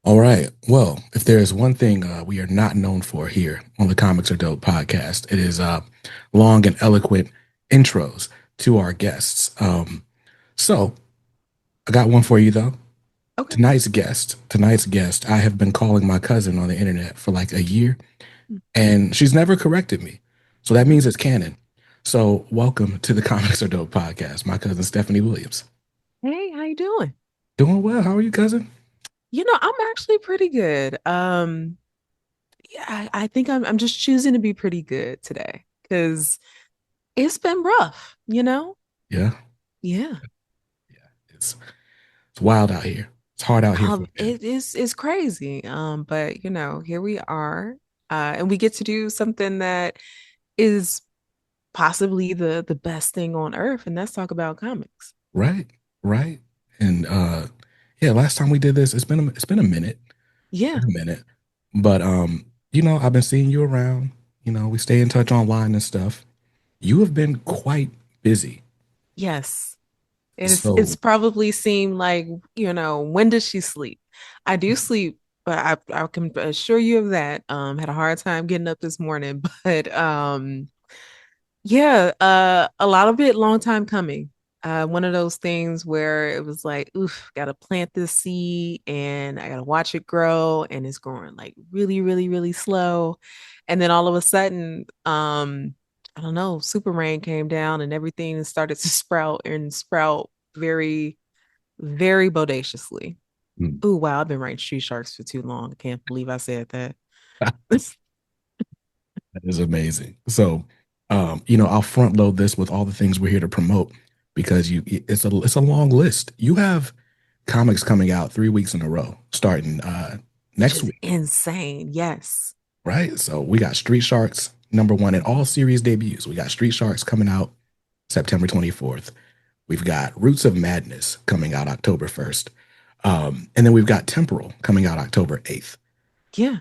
All right. Well, if there is one thing we are not known for here on the Comics Are Dope podcast, it is long and eloquent intros to our guests. So I got one for you though. Okay. Tonight's guest, I have been calling my cousin on the internet for like a year, and she's never corrected me. So that means Mm. it's canon. So welcome to the Comics Are Dope podcast. My cousin Stephanie Williams. Hey, how you doing? Doing well. How are you, cousin? I'm actually pretty good. Yeah, I think I'm just choosing to be pretty good today because it's been rough. Yeah. Yeah. Yeah. It's wild out here. It's hard out here for a man. It's crazy. But here we are. And we get to do something that is possibly the best thing on earth, and that's talk about comics. Right, right. And yeah, last time we did this, it's been a minute. It's Yeah. been a minute. But I've been seeing you around. We stay in touch online and stuff. You have been quite busy. Yes. It's So, probably seemed like, when does she sleep? I do sleep, but I can assure you of that. Had a hard time getting up this morning, but yeah, a lot of it long time coming. One of those things where it was like, oof, gotta plant this seed and I gotta watch it grow, and it's growing like really, really, really slow. And then all of a sudden, I don't know, super rain came down and everything started to sprout and sprout very, very bodaciously. mm, Oh wow, I've been writing street sharks for too long. I can't believe I said that. that is amazing. So, I'll front load this with all the things we're here to promote because it's a long list. You have comics coming out 3 weeks in a row, starting Which next is week. insane. Yes. Right? So we got Street Sharks number one in all series debuts. We got Street Sharks coming out September 24th. We've got Roots of Madness coming out October 1st. And then we've got Temporal coming out October 8th. Yeah.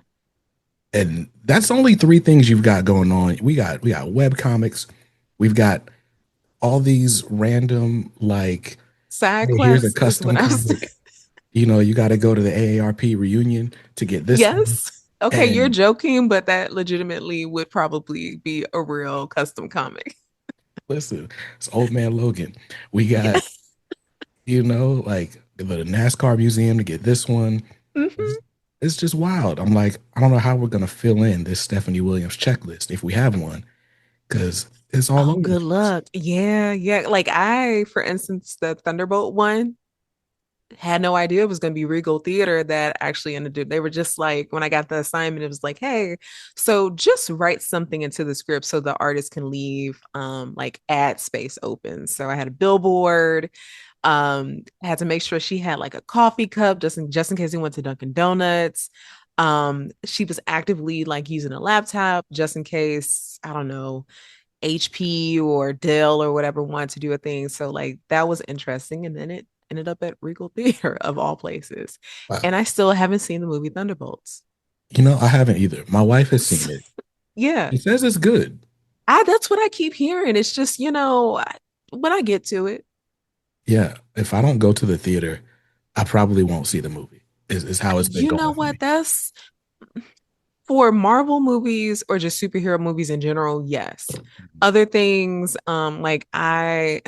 And that's only three things you've got going on. We got web comics. We've got all these random like, Side hey, here's a quest is what custom I was. comic. You got to go to the AARP reunion to get this one. Yes. Okay, you're And joking, but that legitimately would probably be a real custom comic. listen, it's Old Man Logan. We got, Yes. like the NASCAR museum to get this one. It's, Hmm. it's just wild. I'm like, I don't know how we're gonna fill in this Stephanie Williams checklist if we have one, because it's all Oh, over the good place. luck. Yeah, yeah. Like for instance, the Thunderbolt one had no idea it was going to be Regal Theater that actually ended up. They were just like, when I got the assignment, it was like, hey, so just write something into the script so the artist can leave like ad space open. So I had a billboard. I had to make sure she had like a coffee cup just in case he went to Dunkin' Donuts. She was actively like using a laptop just in case, I don't know, HP or Dell or whatever wanted to do a thing. So like that was interesting. And then it ended up at Regal Theater of all places. Wow. And I still haven't seen the movie Thunderbolts. I haven't either. My wife has seen it. Yeah. She says it's good. That's what I keep hearing. It's just, when I get to it. Yeah. If I don't go to the theater, I probably won't see the movie. Is how it's been You know going for me. what? That's for Marvel movies or just superhero movies in general, yes. Other things, like I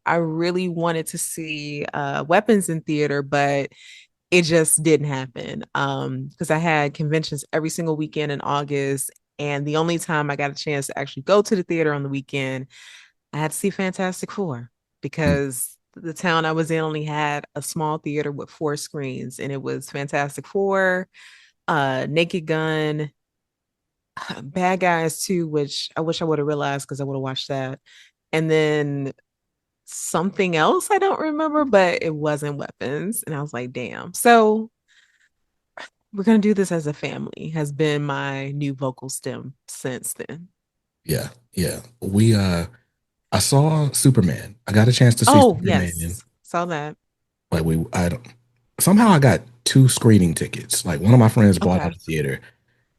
really wanted to see Weapons in theater, but it just didn't happen. Because I had conventions every single weekend in August, and the only time I got a chance to actually go to the theater on the weekend, I had to see Fantastic Four Mm. because the town I was in only had a small theater with four screens, and it was Fantastic Four, Naked Gun, Bad Guys 2, which I wish I would have realized because I would have watched that. And then something else I don't remember, but it wasn't Weapons. And I was like, damn. So we're gonna do this as a family has been my new vocal stem since then. Yeah. Yeah. I saw Superman. I got a chance to see Oh, Superman. yes. Saw that. Like I don't, somehow I got two screening tickets. Like one of my friends bought out Okay. a theater,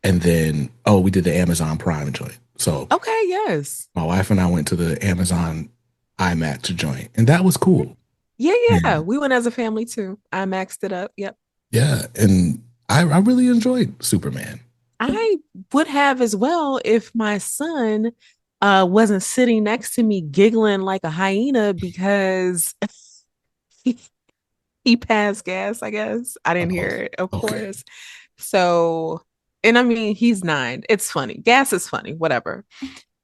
and then we did the Amazon Prime joint. So Okay, yes. my wife and I went to the Amazon IMAX joint, and that was cool. Yeah, yeah. And We went as a family too. I maxed it up. Yep. yeah, and I really enjoyed Superman. I would have as well if my son wasn't sitting next to me giggling like a hyena because he, he passed gas, I guess. I didn't Oh, hear it, of okay. course. So, and I mean, he's 9. It's funny. Gas is funny, whatever.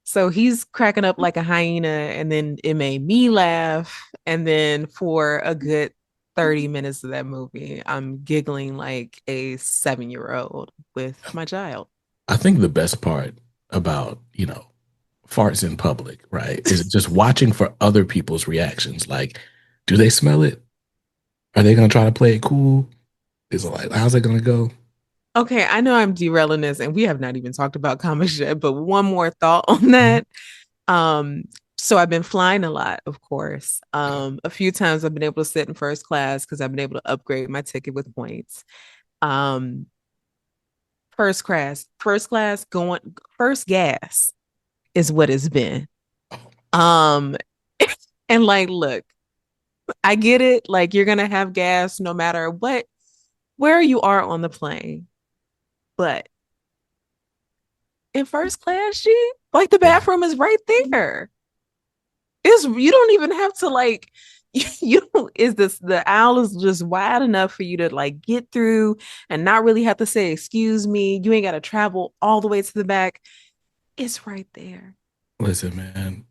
So he's cracking up like a hyena, and then it made me laugh. And then for a good 30 minutes of that movie, I'm giggling like a 7-year old with my child. I think the best part about, farts in public, right, is just watching for other people's reactions. Like, do they smell it? Are they gonna try to play it cool? Is it like, how's it gonna go? Okay, I know I'm derailing this, and we have not even talked about comics yet, but one more thought on Mhm. that. Um, so I've been flying a lot, of course. A few times I've been able to sit in first class because I've been able to upgrade my ticket with points. Um, first class going first gas is what it's been. Um, and like, look, I get it. Like, you're gonna have gas no matter what, where you are on the plane. But in first class, G, like the Yeah. bathroom is right there. It's you don't even have to like you is this the aisle is just wide enough for you to like get through and not really have to say excuse me. You ain't got to travel all the way to the back. It's right there. Listen, man.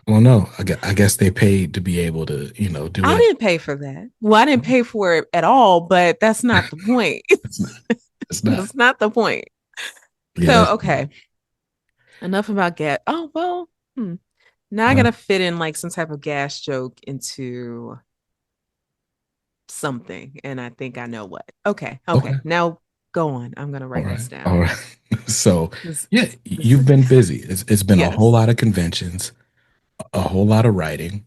Well, no, I guess they paid to be able to, do I whatever. didn't pay for that. Well, I didn't pay for it at all, but that's not the point. It's not. It's not. That's not the point. Yeah, So, that's okay, enough about gas. Oh, well, now I uh, gotta fit in like some type of gas joke into something, and I think I know what. Okay, okay. okay. Now go on. I'm gonna All write right. this All down. right. So, This, yeah, this, you've been busy. It's been a whole yes. lot of conventions, a whole lot of writing,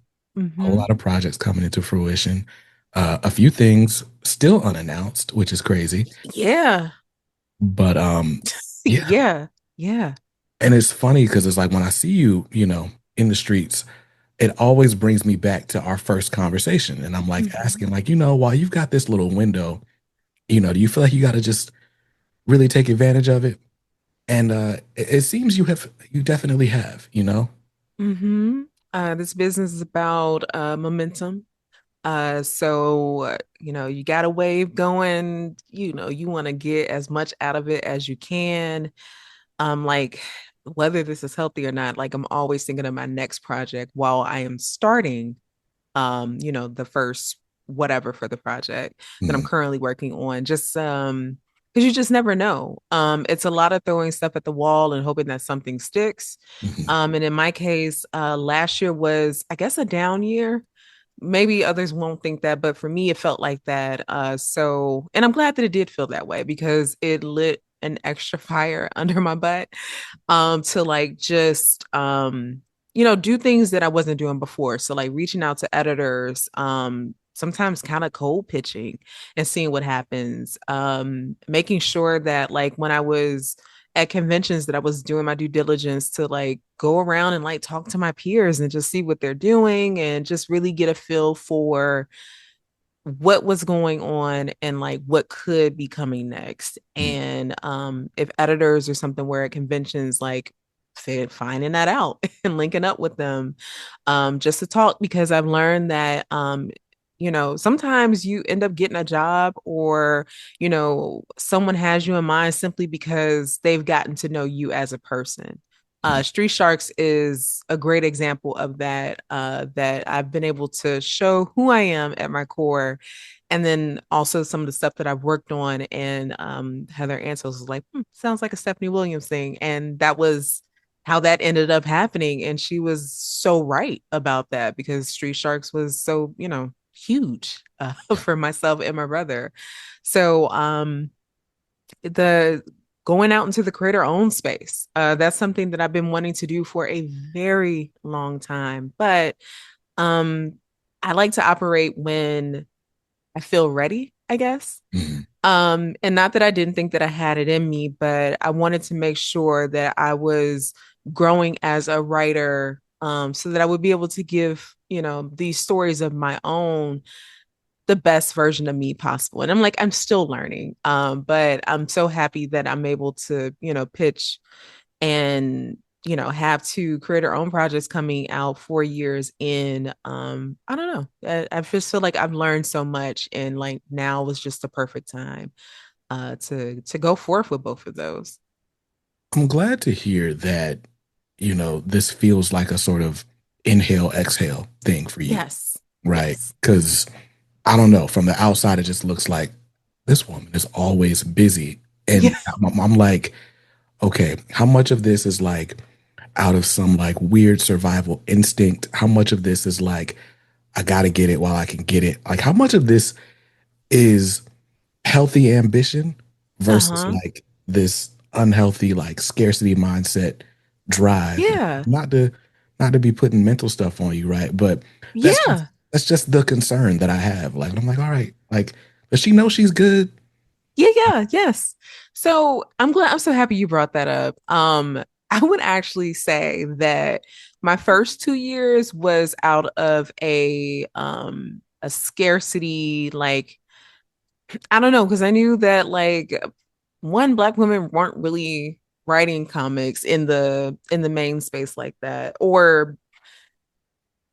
a whole Mm-hmm. lot of projects coming into fruition, a few things still unannounced, which is crazy. Yeah. But yeah, Yeah. Yeah. and it's funny because it's like when I see you, in the streets, it always brings me back to our first conversation, and I'm like Mm-hmm. asking, like, while you've got this little window, do you feel like you got to just really take advantage of it? And it seems you definitely have. Mm-hmm. This business is about momentum. You got a wave going, you want to get as much out of it as you can. Like whether this is healthy or not, like I'm always thinking of my next project while I am starting the first whatever for the project that I'm Mm, currently working on. Just because you just never know. It's a lot of throwing stuff at the wall and hoping that something sticks. mhm, And in my case, last year was, I guess, a down year. Maybe others won't think that, but for me, it felt like that. And I'm glad that it did feel that way because it lit an extra fire under my butt to like just do things that I wasn't doing before. So like reaching out to editors, sometimes kind of cold pitching and seeing what happens. Making sure that like when I was at conventions that I was doing my due diligence to like go around and like talk to my peers and just see what they're doing and just really get a feel for what was going on and like what could be coming next. mm, And if editors or something were at conventions, like finding that out and linking up with them just to talk because I've learned that sometimes you end up getting a job or someone has you in mind simply because they've gotten to know you as a person. mm, Street Sharks is a great example of that. That I've been able to show who I am at my core, and then also some of the stuff that I've worked on. And Heather Antos was like, "Sounds like a Stephanie Williams thing," and that was how that ended up happening. And she was so right about that because Street Sharks was so huge for myself and my brother. So the going out into the creator owned space. That's something that I've been wanting to do for a very long time. But um, I like to operate when I feel ready, I guess. mm, And not that I didn't think that I had it in me, but I wanted to make sure that I was growing as a writer so that I would be able to give, these stories of my own the best version of me possible. And I'm like, I'm still learning. But I'm so happy that I'm able to, pitch and, have two creator owned projects coming out 4 years in. I don't know. I just feel like I've learned so much, and like now was just the perfect time to go forth with both of those. I'm glad to hear that, this feels like a sort of inhale, exhale thing for you, Yes. right? Yes. Because I don't know, from the outside, it just looks like this woman is always busy. And Yeah. I'm like, okay, how much of this is like out of some like weird survival instinct? How much of this is like, I gotta get it while I can get it? Like, how much of this is healthy ambition versus Uh-huh. like this unhealthy like scarcity mindset drive? Yeah. Not to be putting mental stuff on you, right? But that's just Yeah. that's just the concern that I have. Like I'm like, all right, like does she know she's good? Yeah, yeah, yes. So I'm so happy you brought that up. I would actually say that my first 2 years was out of a scarcity, like, I don't know, because I knew that like one, Black women weren't really writing comics in the main space like that, or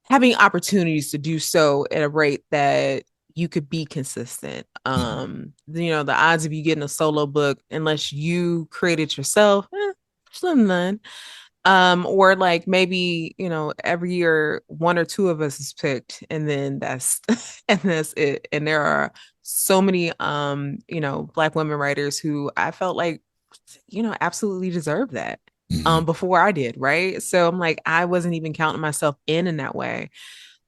having opportunities to do so at a rate that you could be consistent. Mhm. The odds of you getting a solo book, unless you create it yourself, slim none. Or like maybe, every year one or two of us is picked, and then that's and that's it. And there are so many Black women writers who I felt like, absolutely deserve that. Mhm. Before I did, right? So I'm like, I wasn't even counting myself in that way.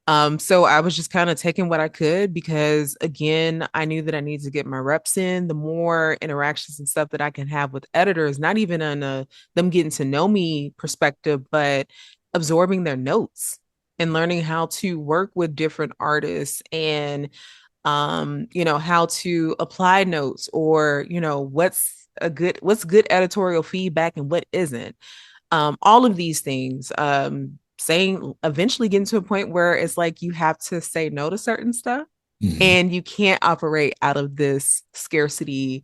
So I was just kind of taking what I could, because again, I knew that I needed to get my reps in. The more interactions and stuff that I can have with editors, not even on them getting to know me perspective, but absorbing their notes and learning how to work with different artists, and how to apply notes, or what's good editorial feedback and what isn't. All of these things, saying, eventually getting to a point where it's like you have to say no to certain stuff, Mhm. and you can't operate out of this scarcity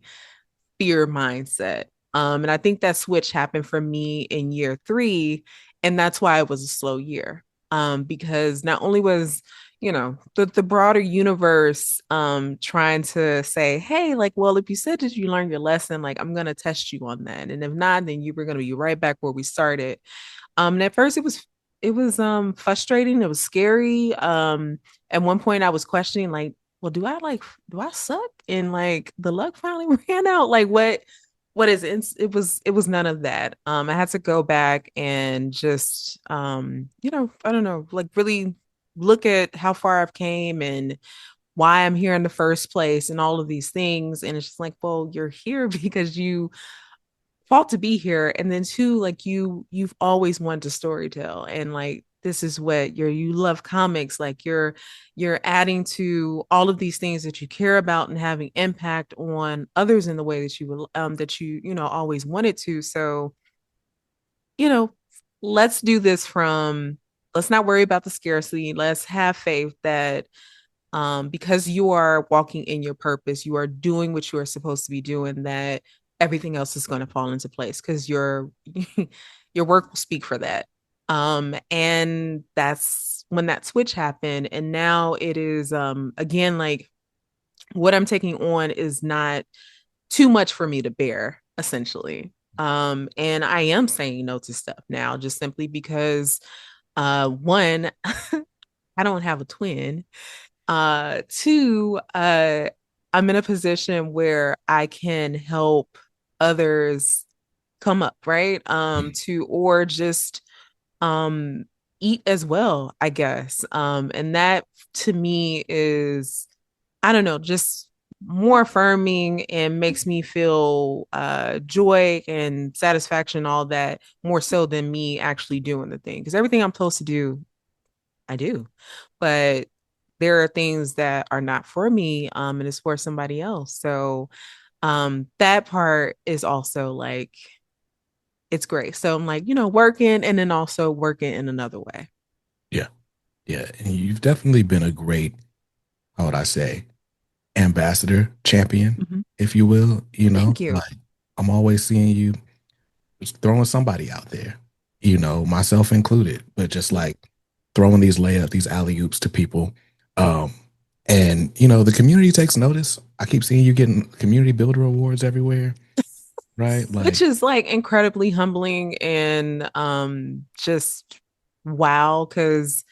fear mindset. And I think that switch happened for me in year 3, and that's why it was a slow year. Because not only was, the broader universe trying to say, hey, like, well, if you said that you learned your lesson, like, I'm gonna test you on that. And if not, then you were gonna be right back where we started. And at first it was frustrating, it was scary. At one point I was questioning, like, well, do I suck? And like the luck finally ran out. Like what is it? It was none of that. I had to go back and just I don't know, like really look at how far I've came and why I'm here in the first place and all of these things. And it's just like, well, you're here because you fought to be here, and then two, like you've always wanted to storytell, and like this is what you love comics, like you're adding to all of these things that you care about and having impact on others in the way that you always wanted to. So, you know let's do this from, let's not worry about the scarcity. Let's have faith that, because you are walking in your purpose, you are doing what you are supposed to be doing, that everything else is going to fall into place, because your work will speak for that. And that's when that switch happened. And now it is, again, like, what I'm taking on is not too much for me to bear, essentially. And I am saying no to stuff now, just simply because, one, I don't have a twin. Two, I'm in a position where I can help others come up, right? To, or just um eat as well, I guess. And that to me is, I don't know, just more affirming and makes me feel joy and satisfaction, all that, more so than me actually doing the thing. Because everything I'm supposed to do, I do. But there are things that are not for me, and it's for somebody else. So that part is also like, it's great. So I'm like, working and then also working in another way. Yeah. Yeah. And you've definitely been a great, how would I say? ambassador, champion, Mhm. if you will. Thank you. Like I'm always seeing you just throwing somebody out there, myself included, but just like throwing these layups, these alley oops to people. Um, and the community takes notice. I keep seeing you getting community builder awards everywhere, right? Which Like, is like incredibly humbling and just wow, because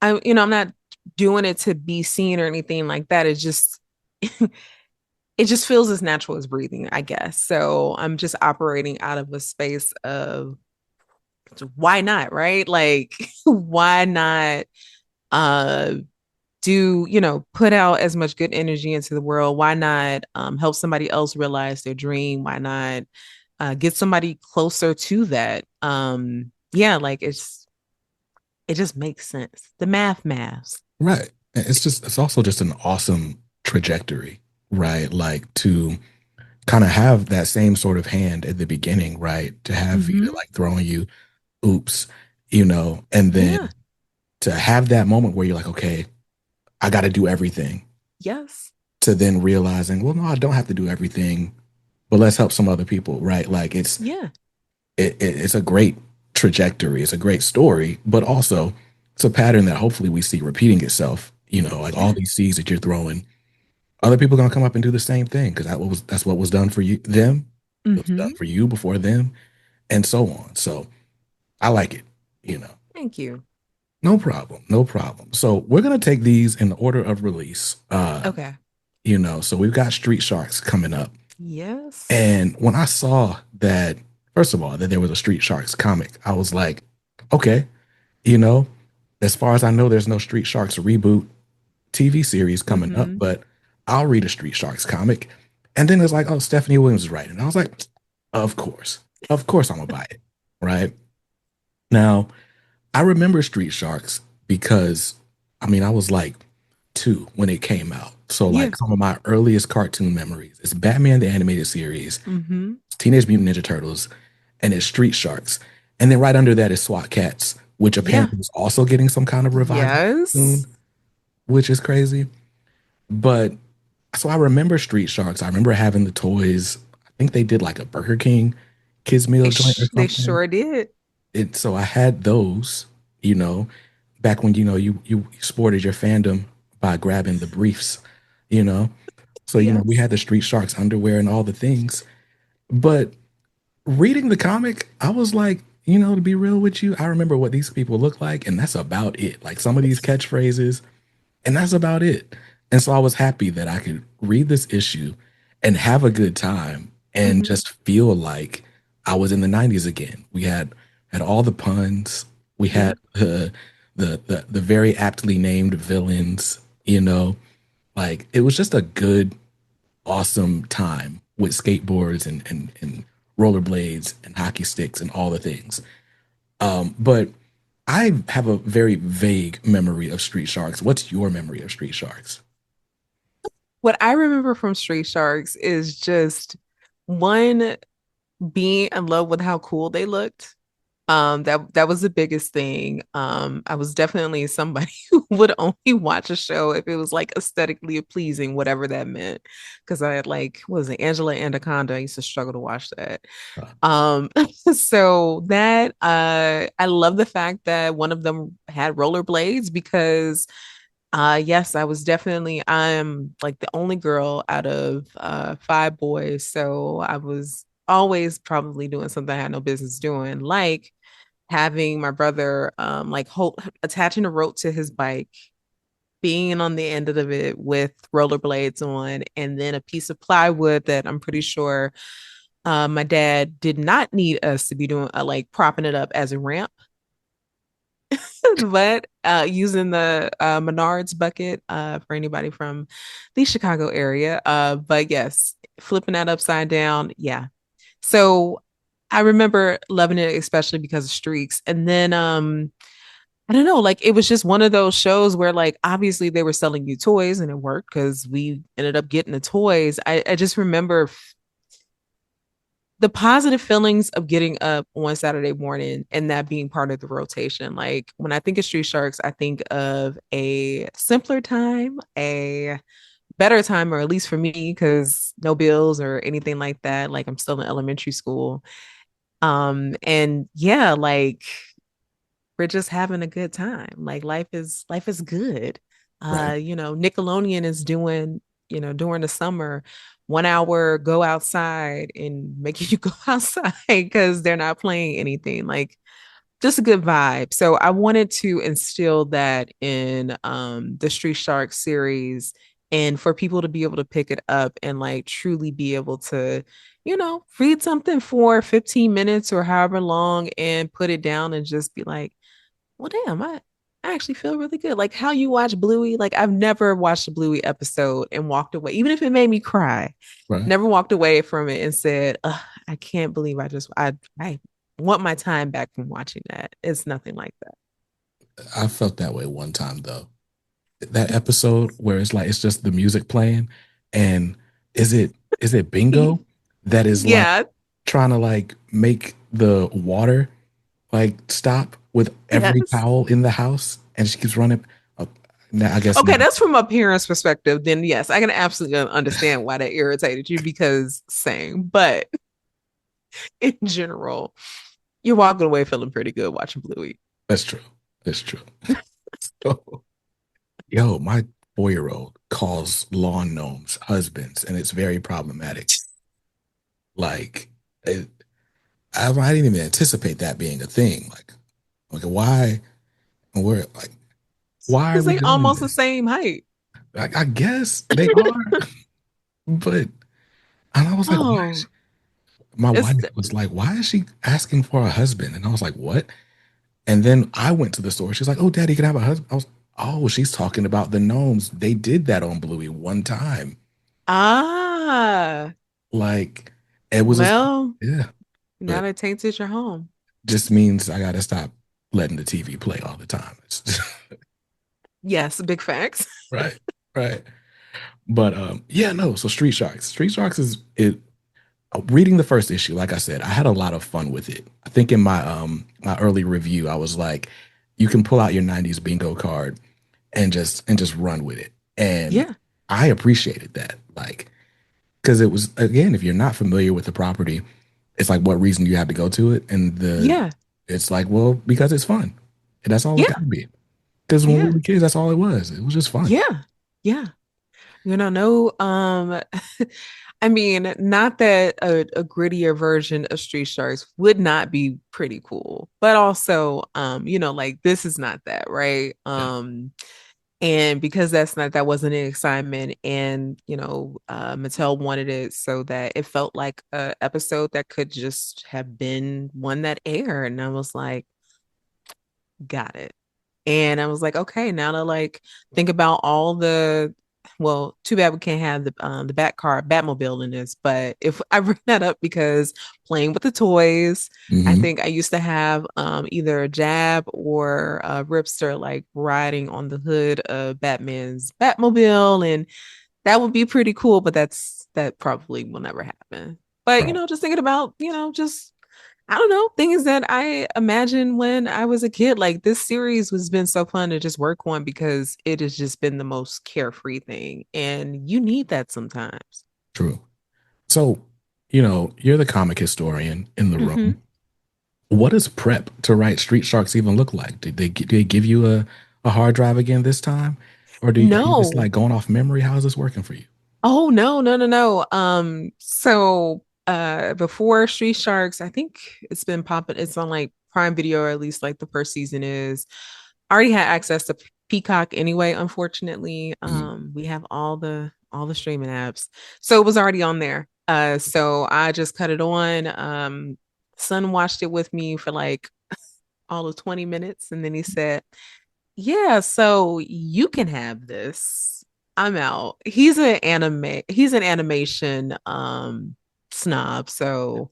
I'm not doing it to be seen or anything like that. It just it just feels as natural as breathing, I guess. So I'm just operating out of a space of why not, right? Like why not uh put out as much good energy into the world? Why not help somebody else realize their dream? Why not get somebody closer to that? Yeah, like it just makes sense. The maths. right. It's also just an awesome trajectory, right? Like to kind of have that same sort of hand at the beginning, right? To have Vita Mm-hmm. like throwing you oops, and then Yeah. to have that moment where you're like, okay, I got to do everything, Yes. to then realizing, well, no, I don't have to do everything, but let's help some other people, right? Like Yeah. it's a great trajectory, it's a great story, but also it's a pattern that hopefully we see repeating itself. Like all Yeah. these seeds that you're throwing, other people are gonna come up and do the same thing because that's what was done for you them, it was done Mm-hmm. for you before them, and so on. So I like it. You know, Thank you. no problem, no problem. So we're gonna take these in the order of release. Okay. So we've got Street Sharks coming up. Yes. And when I saw that, first of all, that there was a Street Sharks comic, I was like, okay, you know, as far as I know, there's no Street Sharks reboot TV series coming up, Mm-hmm. but I'll read a Street Sharks comic. And then it's like, oh, Stephanie Williams is writing. And I was like, of course I'm gonna buy it. Right. Now, I remember Street Sharks because I was like 2 when it came out. So Yeah. like some of my earliest cartoon memories is Batman the Animated Series, Mm-hmm. Teenage Mutant Ninja Turtles, and it's Street Sharks. And then right under that is SWAT Cats, which Yeah. apparently is also getting some kind of revival Yes. soon, which is crazy. But so I remember Street Sharks. I remember having the toys. I think they did like a Burger King kids meal joint or They something. sure did. So I had those, you know, back when you sported your fandom by grabbing the briefs, you know. So we Yes. had the Street Sharks underwear and all the things. But reading the comic, I was like, to be real with you, I remember what these people look like, and that's about it. Like some of these catchphrases, and that's about it. And so I was happy that I could read this issue and have a good time and Mm-hmm. just feel like I was in the 90s again. We had all the puns. We had Yep. the very aptly named villains, you know. Like it was just a good, awesome time with skateboards and rollerblades and hockey sticks and all the things. But I have a very vague memory of Street Sharks. What's your memory of Street Sharks? What I remember from Street Sharks is just one being in love with how cool they looked. That was the biggest thing. I was definitely somebody who would only watch a show if it was like aesthetically pleasing, whatever that meant. Because I had like, what was it, Angela Anaconda? I used to struggle to watch that. Uh, Um, so that I love the fact that one of them had rollerblades because yes, I'm like the only girl out of five boys. So I was always probably doing something I had no business doing, like having my brother like attaching a rope to his bike, being on the end of it with rollerblades on, and then a piece of plywood that I'm pretty sure my dad did not need us to be doing like propping it up as a ramp, but using the Menards bucket for anybody from the Chicago area. But yes, flipping that upside down. Yeah. So I remember loving it, especially because of streaks. And then I don't know, like it was just one of those shows where like obviously they were selling you toys and it worked because we ended up getting the toys. I just remember the positive feelings of getting up on Saturday morning and that being part of the rotation. Like when I think of Street Sharks, I think of a simpler time, a better time, or at least for me, because no bills or anything like that. Like I'm still in elementary school. And yeah, like we're just having a good time. Like life is good. Right. Nickelodeon is doing, during the summer, 1 hour go outside and making you go outside because they're not playing anything. Like just a good vibe. So I wanted to instill that in the Street Sharks series and for people to be able to pick it up and like truly be able to, read something for 15 minutes or however long and put it down and just be like, well, damn, I actually feel really good. Like how you watch Bluey. Like I've never watched a Bluey episode and walked away, even if it made me cry. Right. Never walked away from it and said, I can't believe I want my time back from watching that. It's nothing like I felt that way one time though. That episode where it's like it's just the music playing, and is it that. Bingo that is like Yeah. trying to like make the water like stop with every Yes. towel in the house, and she keeps running. Up. Now I guess Okay, now, that's from a parent's perspective. Then yes, I can absolutely understand why that irritated you because same. But in general, you're walking away feeling pretty good watching Bluey. that's true. That's true. So, yo, my 4 year old calls lawn gnomes husbands, and it's very problematic. Like, it, I didn't even anticipate that being a thing. Like why? We're like, why are Because we they doing almost the this? same height. I guess they are, but and I was like, why? Oh, My it's wife was like, why is she asking for a husband? And I was like, what? And then I went to the store. She's like, oh, daddy, can I have a husband? I was, oh, she's talking about the gnomes. They did that on Bluey one time. ah Like, it was a, well, yeah, now but that tainted your home. just means I got to stop letting the TV play all the time. It's just, Yes, big facts. right, right. But yeah, no. So Street Sharks, Street Sharks is it. Reading the first issue, like I said, I had a lot of fun with it. I think in my early review, I was like, you can pull out your '90s bingo card and just run with it, and Yeah, I appreciated that, like because it was again, if you're not familiar with the property, it's like what reason do you have to go to it, and yeah, it's like well because it's fun, and that's all it's got yeah, to be. Because when we yeah, were kids, that's all it was. It was just fun. yeah, yeah. No, I mean, not that a grittier version of Street Sharks would not be pretty cool, but also, like this is not that, right? Yeah. And because that wasn't an excitement, and Mattel wanted it so that it felt like a episode that could just have been one that aired, and I was like, got it. And I was like, okay, now to like think about all the well, too bad we can't have the Batmobile in this, but if I bring that up because playing with the toys, I Hmm. think I used to have either a Jab or a Ripster like riding on the hood of Batman's Batmobile, and that would be pretty cool, but that probably will never happen. But Right. just thinking about, just I don't know, things that I imagined when I was a kid. Like this series has been so fun to just work on because it has just been the most carefree thing. And you need that sometimes. True. So, you're the comic historian in the Hmm. room. What does prep to write Street Sharks even look like? Did they give you a hard drive again this time, or are you just No. like going off memory? How is this working for you? Oh no, no, no, no. So before Street Sharks, I think it's been popping, it's on like Prime Video, or at least like the first season is. I already had access to Peacock anyway, unfortunately. Mhm. We have all the streaming apps. So it was already on there. So I just cut it on. Son watched it with me for like all of 20 minutes and then he said, yeah, so you can have this. I'm out. He's an animation snob. So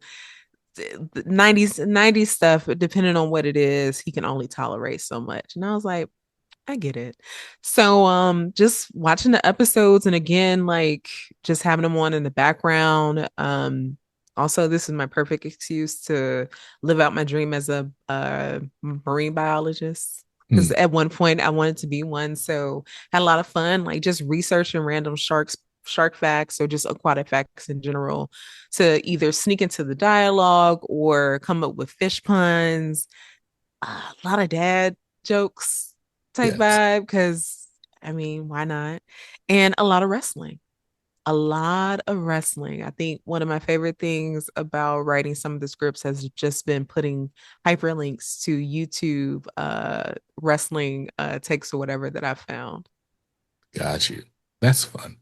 the 90s stuff, depending on what it is, he can only tolerate so much. And I was like, I get it. So just watching the episodes and again like just having them on in the background. Also this is my perfect excuse to live out my dream as a marine biologist. because Mm, at one point I wanted to be one. So had a lot of fun, like just researching random shark facts or just aquatic facts in general to either sneak into the dialogue or come up with fish puns. A lot of dad jokes type yes. vibe because I mean, why not? And a lot of wrestling. A lot of wrestling. I think one of my favorite things about writing some of the scripts has just been putting hyperlinks to YouTube wrestling takes or whatever that I've found. Got you. That's fun.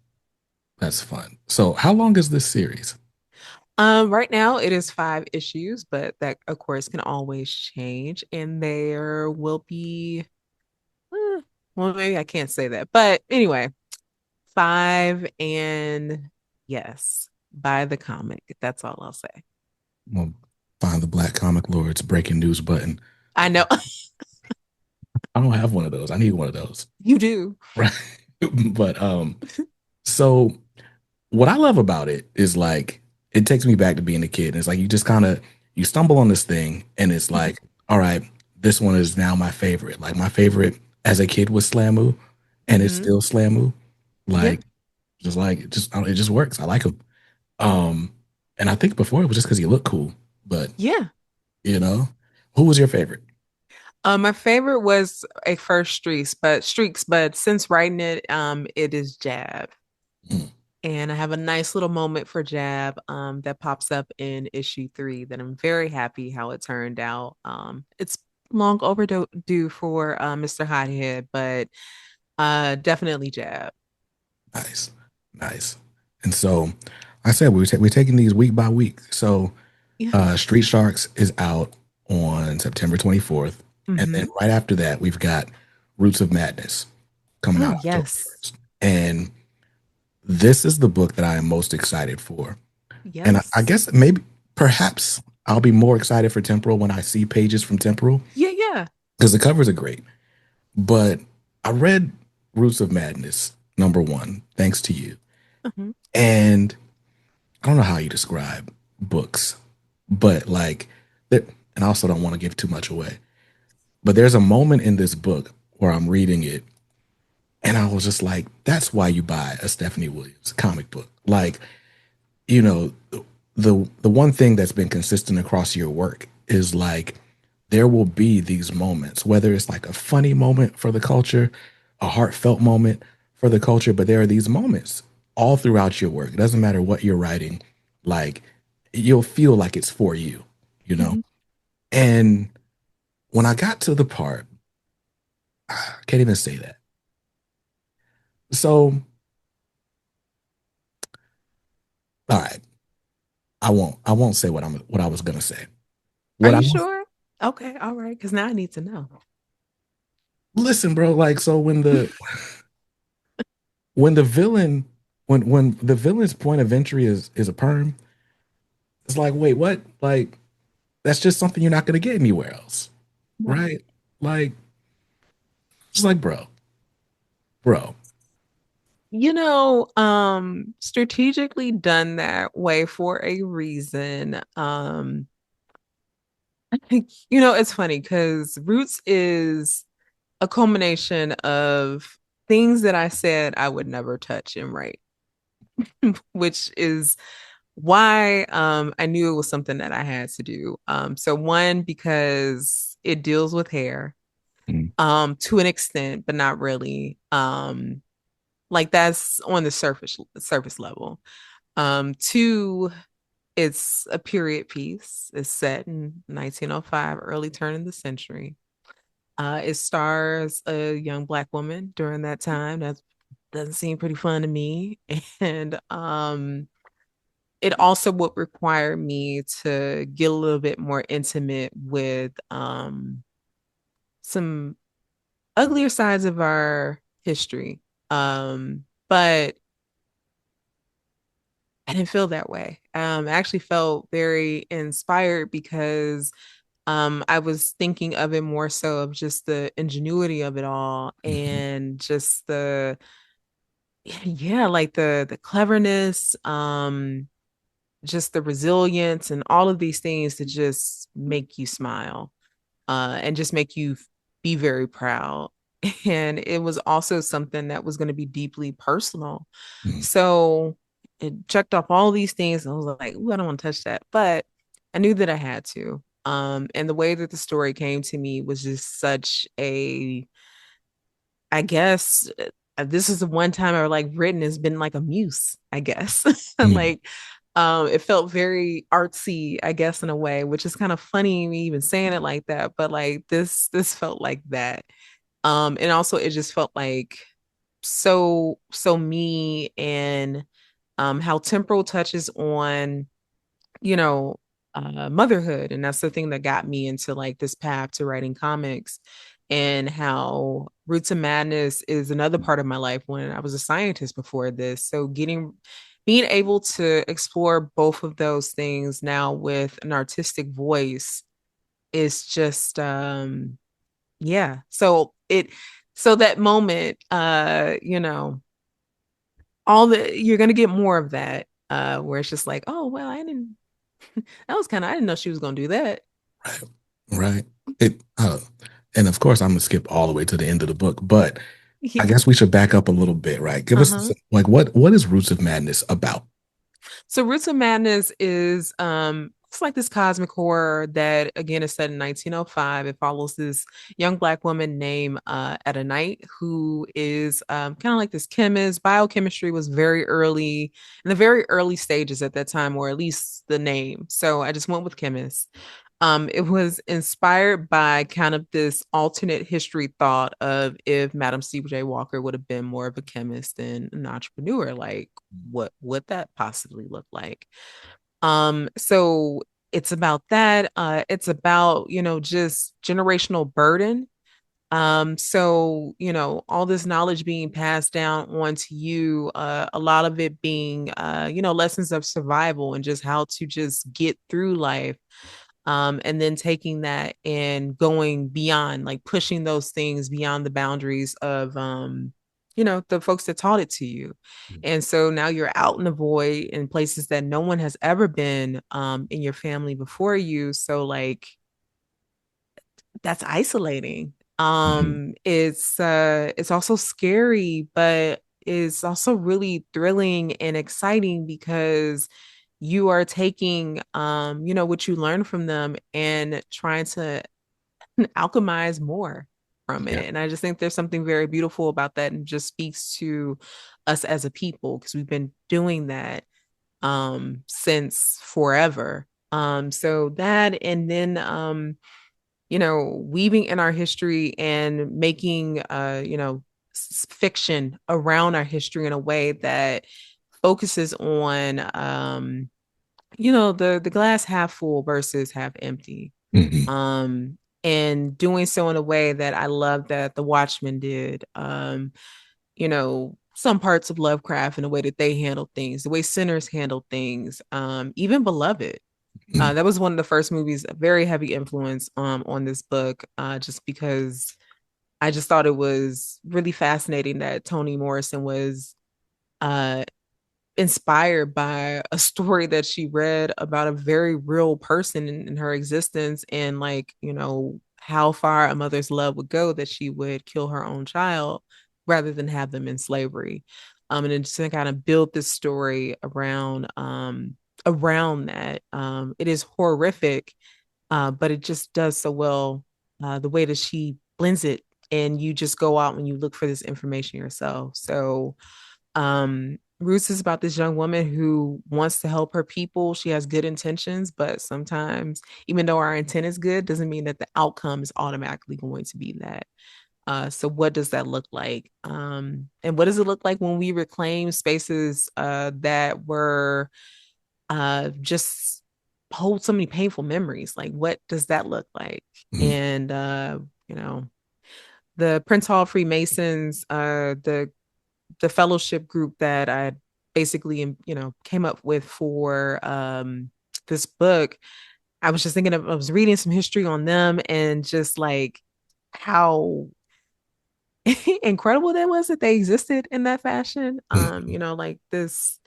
That's fun. So, how long is this series? Right now it is 5 issues, but that of course can always change. And there will be well, maybe I can't say that. But anyway, five and yes, buy the comic. That's all I'll say. Well, find the Black Comic Lord's breaking news button. I know I don't have one of those. I need one of those. you do. Right. But so what I love about it is like it takes me back to being a kid. And it's like you just kind of you stumble on this thing and it's Mhm. like, all right, this one is now my favorite. Like my favorite as a kid was Slamu and it's Mhm. still Slamu. Yeah. Like it just works. I like him. Um and I think before it was just because he looked cool. But Yeah. you know, who was your favorite? My favorite was a first streaks, but since writing it, it is Jab. Hmm, And I have a nice little moment for Jab that pops up in issue 3 that I'm very happy how it turned out. It's long overdue for Mr. Hothead, but definitely Jab. nice. Nice. And so I said we're taking these week by week. So Yeah. Street Sharks is out on September 24th. And then Hmm. right after that, we've got Roots of Madness coming Oh, out October yes. 1st. And this is the book that I am most excited for. And I Yes. guess maybe, perhaps I'll be more excited for Temporal when I see pages from Temporal Yeah, yeah. because the covers are great. But I read Roots of Madness, number one, thanks to you. Hmm. And I don't know how you describe books, but like, that, and I also don't want to give too much away. But there's a moment in this book where I'm reading it, and I was just like, that's why you buy a Stephanie Williams comic book. Like, you know, the one thing that's been consistent across your work is like there will be these moments, whether it's like a funny moment for the culture, a heartfelt moment for the culture, but there are these moments all throughout your work. It doesn't matter what you're writing, like you'll feel like it's for you, you know? Hmm. And when I got to the part, I can't even say that. So, all right, I won't say what I was gonna say. Are What I you was sure? Okay, all right. Because now I need to know. listen, bro, like so when the villain when the villain's point of entry is a perm, it's like, wait, what? Like that's just something you're not gonna get anywhere else. Right. Right? Like, just like, bro. Strategically done that way for a reason. It's funny because Roots is a culmination of things that I said I would never touch and write, which is why I knew it was something that I had to do. So one, because it deals with hair, Mm, to an extent, but not really. Like that's on the surface level. Two, it's a period piece. It's set in 1905, early turn of the century. It stars a young black woman during that time. That doesn't seem pretty fun to me. And it also would require me to get a little bit more intimate with some uglier sides of our history. But I didn't feel that way. I actually felt very inspired because I was thinking of it more so of just the ingenuity of it all mhm. and just yeah, like the cleverness, just the resilience and all of these things to just make you smile, and just make you be very proud. And it was also something that was going to be deeply personal. Mm, So it checked off all these things. And I was like, ooh, I don't want to touch that. But I knew that I had to. And the way that the story came to me was just such a, I guess, this is the one time I like written has been like a muse, I guess. mm, Like, it felt very artsy, I guess, in a way, which is kind of funny me even saying it like that. But like this felt like that. And also it just felt like so me and how temporal touches on, you know, motherhood. And that's the thing that got me into like this path to writing comics, and how Roots of Madness is another part of my life when I was a scientist before this. So being able to explore both of those things now with an artistic voice is just yeah. So that moment, all the you're gonna get more of that, where it's just like, oh well, I didn't that was kind of I didn't know she was gonna do that. right, right. It, and of course, I'm gonna skip all the way to the end of the book, but I Yeah. guess we should back up a little bit, right? Give us Uh-huh. like what is Roots of Madness about? So Roots of Madness is it's like this cosmic horror that again is set in 1905. It follows this young black woman named Etta Knight, who is kind of like this chemist. Biochemistry was very early in the very early stages at that time, or at least the name. So I just went with chemist. It was inspired by kind of this alternate history thought of if Madam C.J. Walker would have been more of a chemist than an entrepreneur, like what would that possibly look like? So it's about that. It's about, just generational burden. So, all this knowledge being passed down onto you, a lot of it being, lessons of survival and just how to just get through life, and then taking that and going beyond, like pushing those things beyond the boundaries of, the folks that taught it to you. And so now you're out in the void in places that no one has ever been, in your family before you. So like that's isolating. Mhm, It's also scary, but it's also really thrilling and exciting because you are taking, what you learn from them and trying to alchemize more from yeah. it. And I just think there's something very beautiful about that, and just speaks to us as a people because we've been doing that since forever. So that, and then weaving in our history and making fiction around our history in a way that focuses on, the glass half full versus half empty. Mhm, And doing so in a way that I love that The Watchmen did. Some parts of Lovecraft and the way that they handle things, the way Sinners handle things, even Beloved. mhm, That was one of the first movies, a very heavy influence on this book, just because I just thought it was really fascinating that Toni Morrison was uh, inspired by a story that she read about a very real person in her existence, and like, how far a mother's love would go that she would kill her own child rather than have them in slavery. And then just to kind of build this story around that. It is horrific, but it just does so well, the way that she blends it, and you just go out and you look for this information yourself. So Roots is about this young woman who wants to help her people. She has good intentions, but sometimes, even though our intent is good, doesn't mean that the outcome is automatically going to be that. So what does that look like? And what does it look like when we reclaim spaces that were just hold so many painful memories? Like, what does that look like? mhm, And you know, the Prince Hall Freemasons, the fellowship group that I basically, came up with for this book. I was just thinking I was reading some history on them, and just like how incredible that was that they existed in that fashion. mhm, Like this.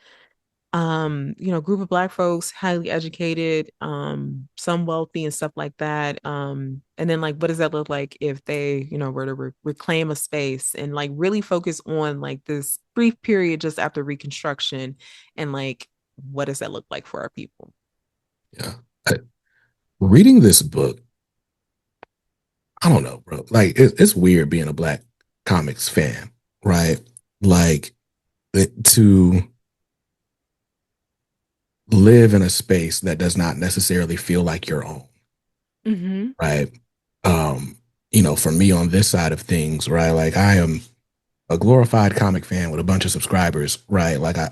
group of Black folks, highly educated, some wealthy and stuff like that. And then like, what does that look like if they, were to reclaim a space and like really focus on like this brief period just after Reconstruction and like, what does that look like for our people? Yeah. I, reading this book, I don't know, bro. Like it's weird being a black comics fan, right? Like to live in a space that does not necessarily feel like your own, Mm-hmm. right? Um, for me on this side of things, right? Like I am a glorified comic fan with a bunch of subscribers, right? Like I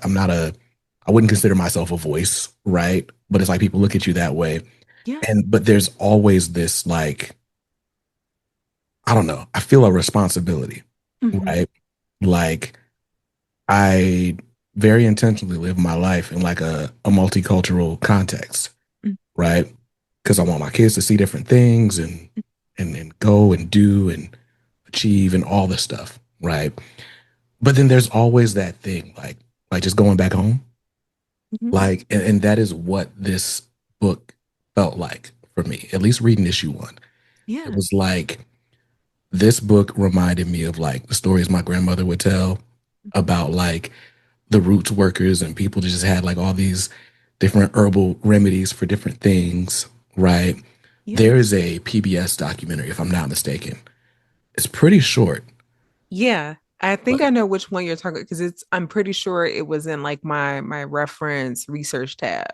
wouldn't consider myself a voice, right? But it's like people look at you that way. Yeah. But there's always this like, I don't know, I feel a responsibility, Mm-hmm. right? Like I very intentionally live my life in like a multicultural context, right? Because I want my kids to see different things and go and do and achieve and all this stuff, right? But then there's always that thing, like just going back home, Mm-hmm. like, and that is what this book felt like for me. At least reading issue one, it Yeah. was like this book reminded me of like the stories my grandmother would tell about like the roots workers and people that just had like all these different herbal remedies for different things, right? Yeah. There is a PBS documentary, if I'm not mistaken. It's pretty short, Yeah. I think but I know which one you're talking because I'm pretty sure it was in like my reference research tab.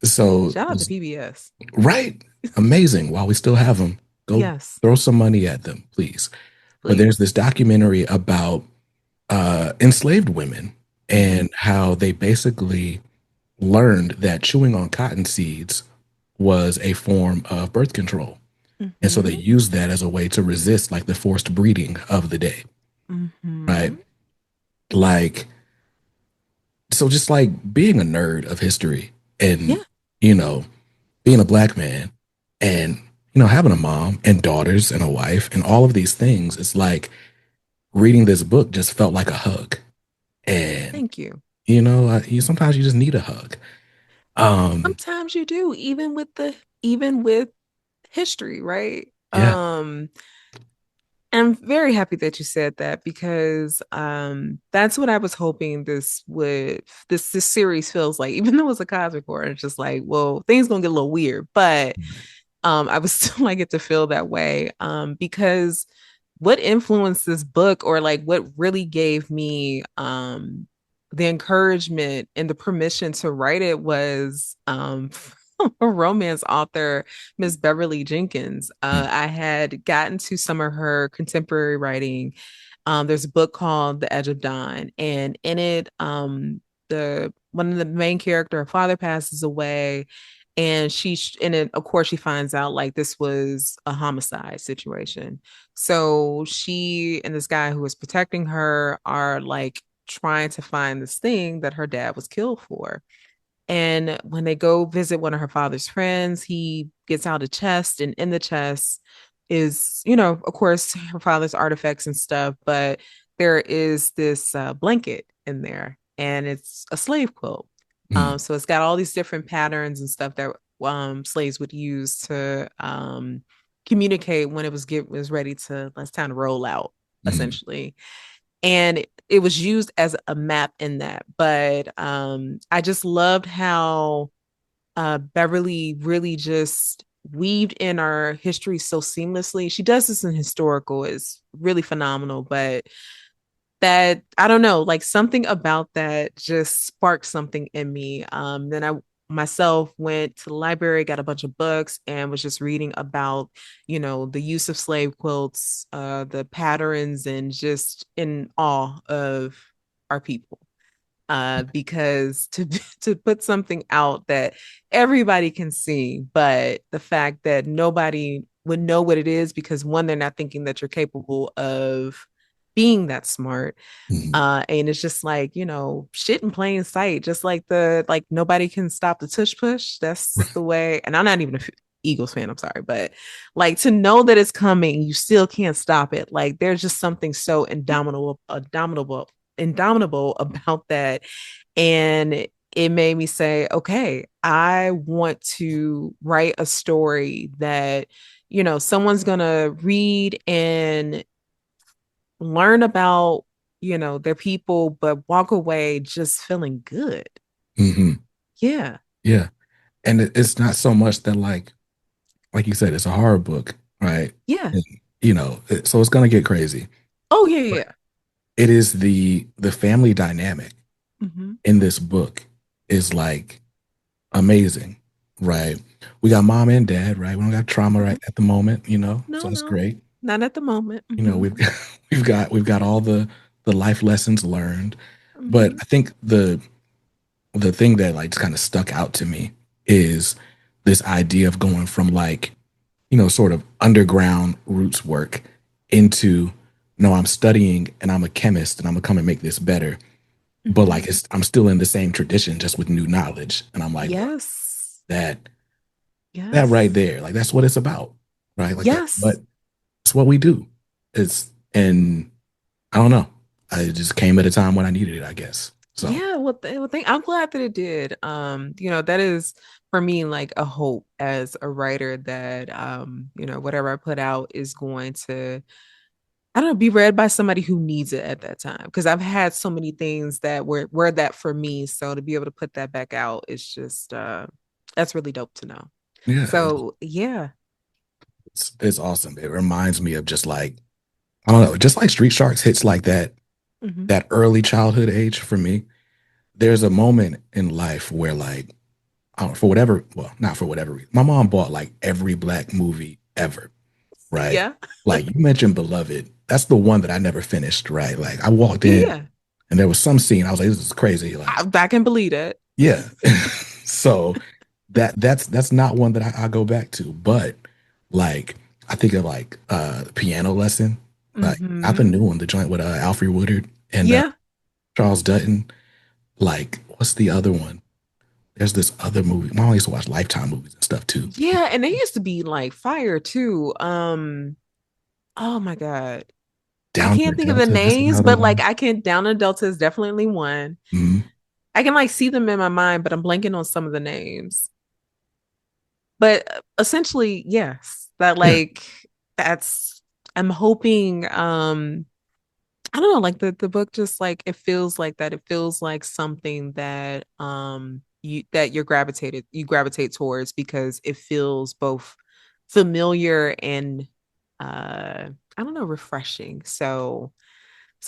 so Shout out to PBS. right, amazing. While we still have them, go Yes, throw some money at them, please. But there's please. this documentary about enslaved women Hmm. and how they basically learned that chewing on cotton seeds was a form of birth control. And so they Hmm. used that as a way to resist like the forced breeding of the day, right? Hmm. Like, so just like being a nerd of history and, Yeah. you know, being a black man and, having a mom and daughters and a wife and all of these things, it's like reading this book just felt like a hug. And, Thank you. sometimes you just need a hug. Um, Sometimes you do, even with history, right? yeah. I'm very happy that you said that because that's what I was hoping this series feels like, even though it's a cosmic horror, it's just like, well, things gonna get a little weird, but I would still like it to feel that way. Because what influenced this book or like what really gave me the encouragement and the permission to write it was a romance author, Miss Beverly Jenkins. I had gotten to some of her contemporary writing. There's a book called The Edge of Dawn, and in it, the one of the main character, her father passes away, and and it, of course, she finds out like this was a homicide situation. So she and this guy who was protecting her are like trying to find this thing that her dad was killed for. And when they go visit one of her father's friends, he gets out a chest, and in the chest is, of course, her father's artifacts and stuff, but there is this blanket in there, and it's a slave quilt. Mm, So it's got all these different patterns and stuff that slaves would use to communicate when was ready to, let's time to roll out, mm, essentially. And it was used as a map in that. But I just loved how Beverly really just weaved in our history so seamlessly. She does this in historical is really phenomenal, but that I don't know, like something about that just sparked something in me. Then I myself went to the library, got a bunch of books, and was just reading about, the use of slave quilts, the patterns, and just in awe of our people. Because to to put something out that everybody can see, but the fact that nobody would know what it is because one, they're not thinking that you're capable of being that smart, mm. and it's just like, shit in plain sight, just like the like nobody can stop the tush push. That's the way. And I'm not even a Eagles fan, I'm sorry, but like to know that it's coming, you still can't stop it. Like there's just something so indomitable about that. And it made me say, okay, I want to write a story that, someone's going to read and learn about, their people, but walk away just feeling good. Hmm. Yeah. Yeah. And it's not so much that like you said, it's a horror book, right? Yeah. And, so it's gonna get crazy. Oh, yeah, But yeah. it is the family dynamic Hmm. in this book is like amazing, right? We got mom and dad, right? We don't got trauma Hmm. right at the moment, so No, that's no, great. not at the moment. We've got we've got all the life lessons learned. But Hmm. I think the thing that like just kind of stuck out to me is this idea of going from like, sort of underground roots work into no, I'm studying and I'm a chemist and I'm gonna come and make this better. But Hmm. like I'm still in the same tradition just with new knowledge. And I'm like, bro, Yes. that that right Yes. there, like that's what it's about. Right. Like Yes. that's what we do. And I don't know. I just came at a time when I needed it, I guess. So Yeah, I'm glad that it did. That is for me like a hope as a writer that whatever I put out is going to, I don't know, be read by somebody who needs it at that time. Because I've had so many things that were that for me. So to be able to put that back out is just that's really dope to know. yeah, So yeah. it's awesome. It reminds me of just like I don't know, just like Street Sharks hits like Hmm. that early childhood age for me. There's a moment in life where like I don't, for whatever, well, not for whatever reason, my mom bought like every black movie ever, right? Yeah. Like you mentioned Beloved, that's the one that I never finished, right? Like I walked Yeah, in yeah. and there was some scene I was like, this is crazy, like I can believe that. yeah. So that's not one that I go back to, but like I think of like piano lesson, like not the Hmm. new one, the joint with Alfred Woodard and Yeah. Charles Dutton. Like what's the other one? There's this other movie. Mom used to watch Lifetime movies and stuff too. Yeah, and they used to be like fire too. Oh my God. I Down for can't think of the Delta, that's names, another but like one. I can Down and Delta is definitely one. Mhm. I can like see them in my mind, but I'm blanking on some of the names. But essentially, yes, that Yeah. like that's I'm hoping I don't know, like the book just like it feels like that. It feels like something that you gravitate towards because it feels both familiar and I don't know, refreshing. So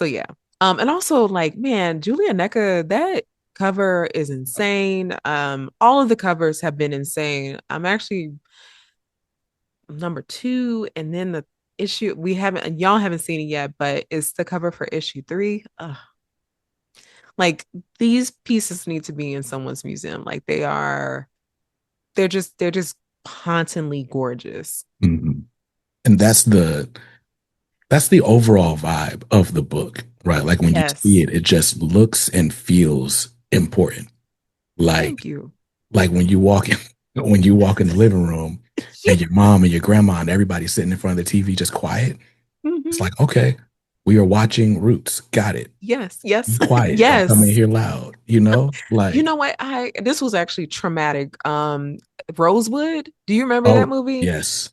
yeah. And also like, man, Julia Neca, that cover is insane. All of the covers have been insane. I'm actually number two, and then the issue we haven't y'all haven't seen it yet, but it's the cover for issue three. Ugh. Like these pieces need to be in someone's museum. Like they're just hauntingly gorgeous. Mhm. And that's the overall vibe of the book, right? Like when you see Yes. it, it just looks and feels important. Thank Like you. like when you walk in when you walk in the living room Yeah. and your mom and your grandma and everybody's sitting in front of the TV just quiet. It's Hmm. like, okay, we are watching Roots. Got it. Yes, Be yes, quiet. Don't come in yes. here loud, you know? You Like, know what? I This was actually traumatic. Rosewood. Do you remember that oh, movie? yes.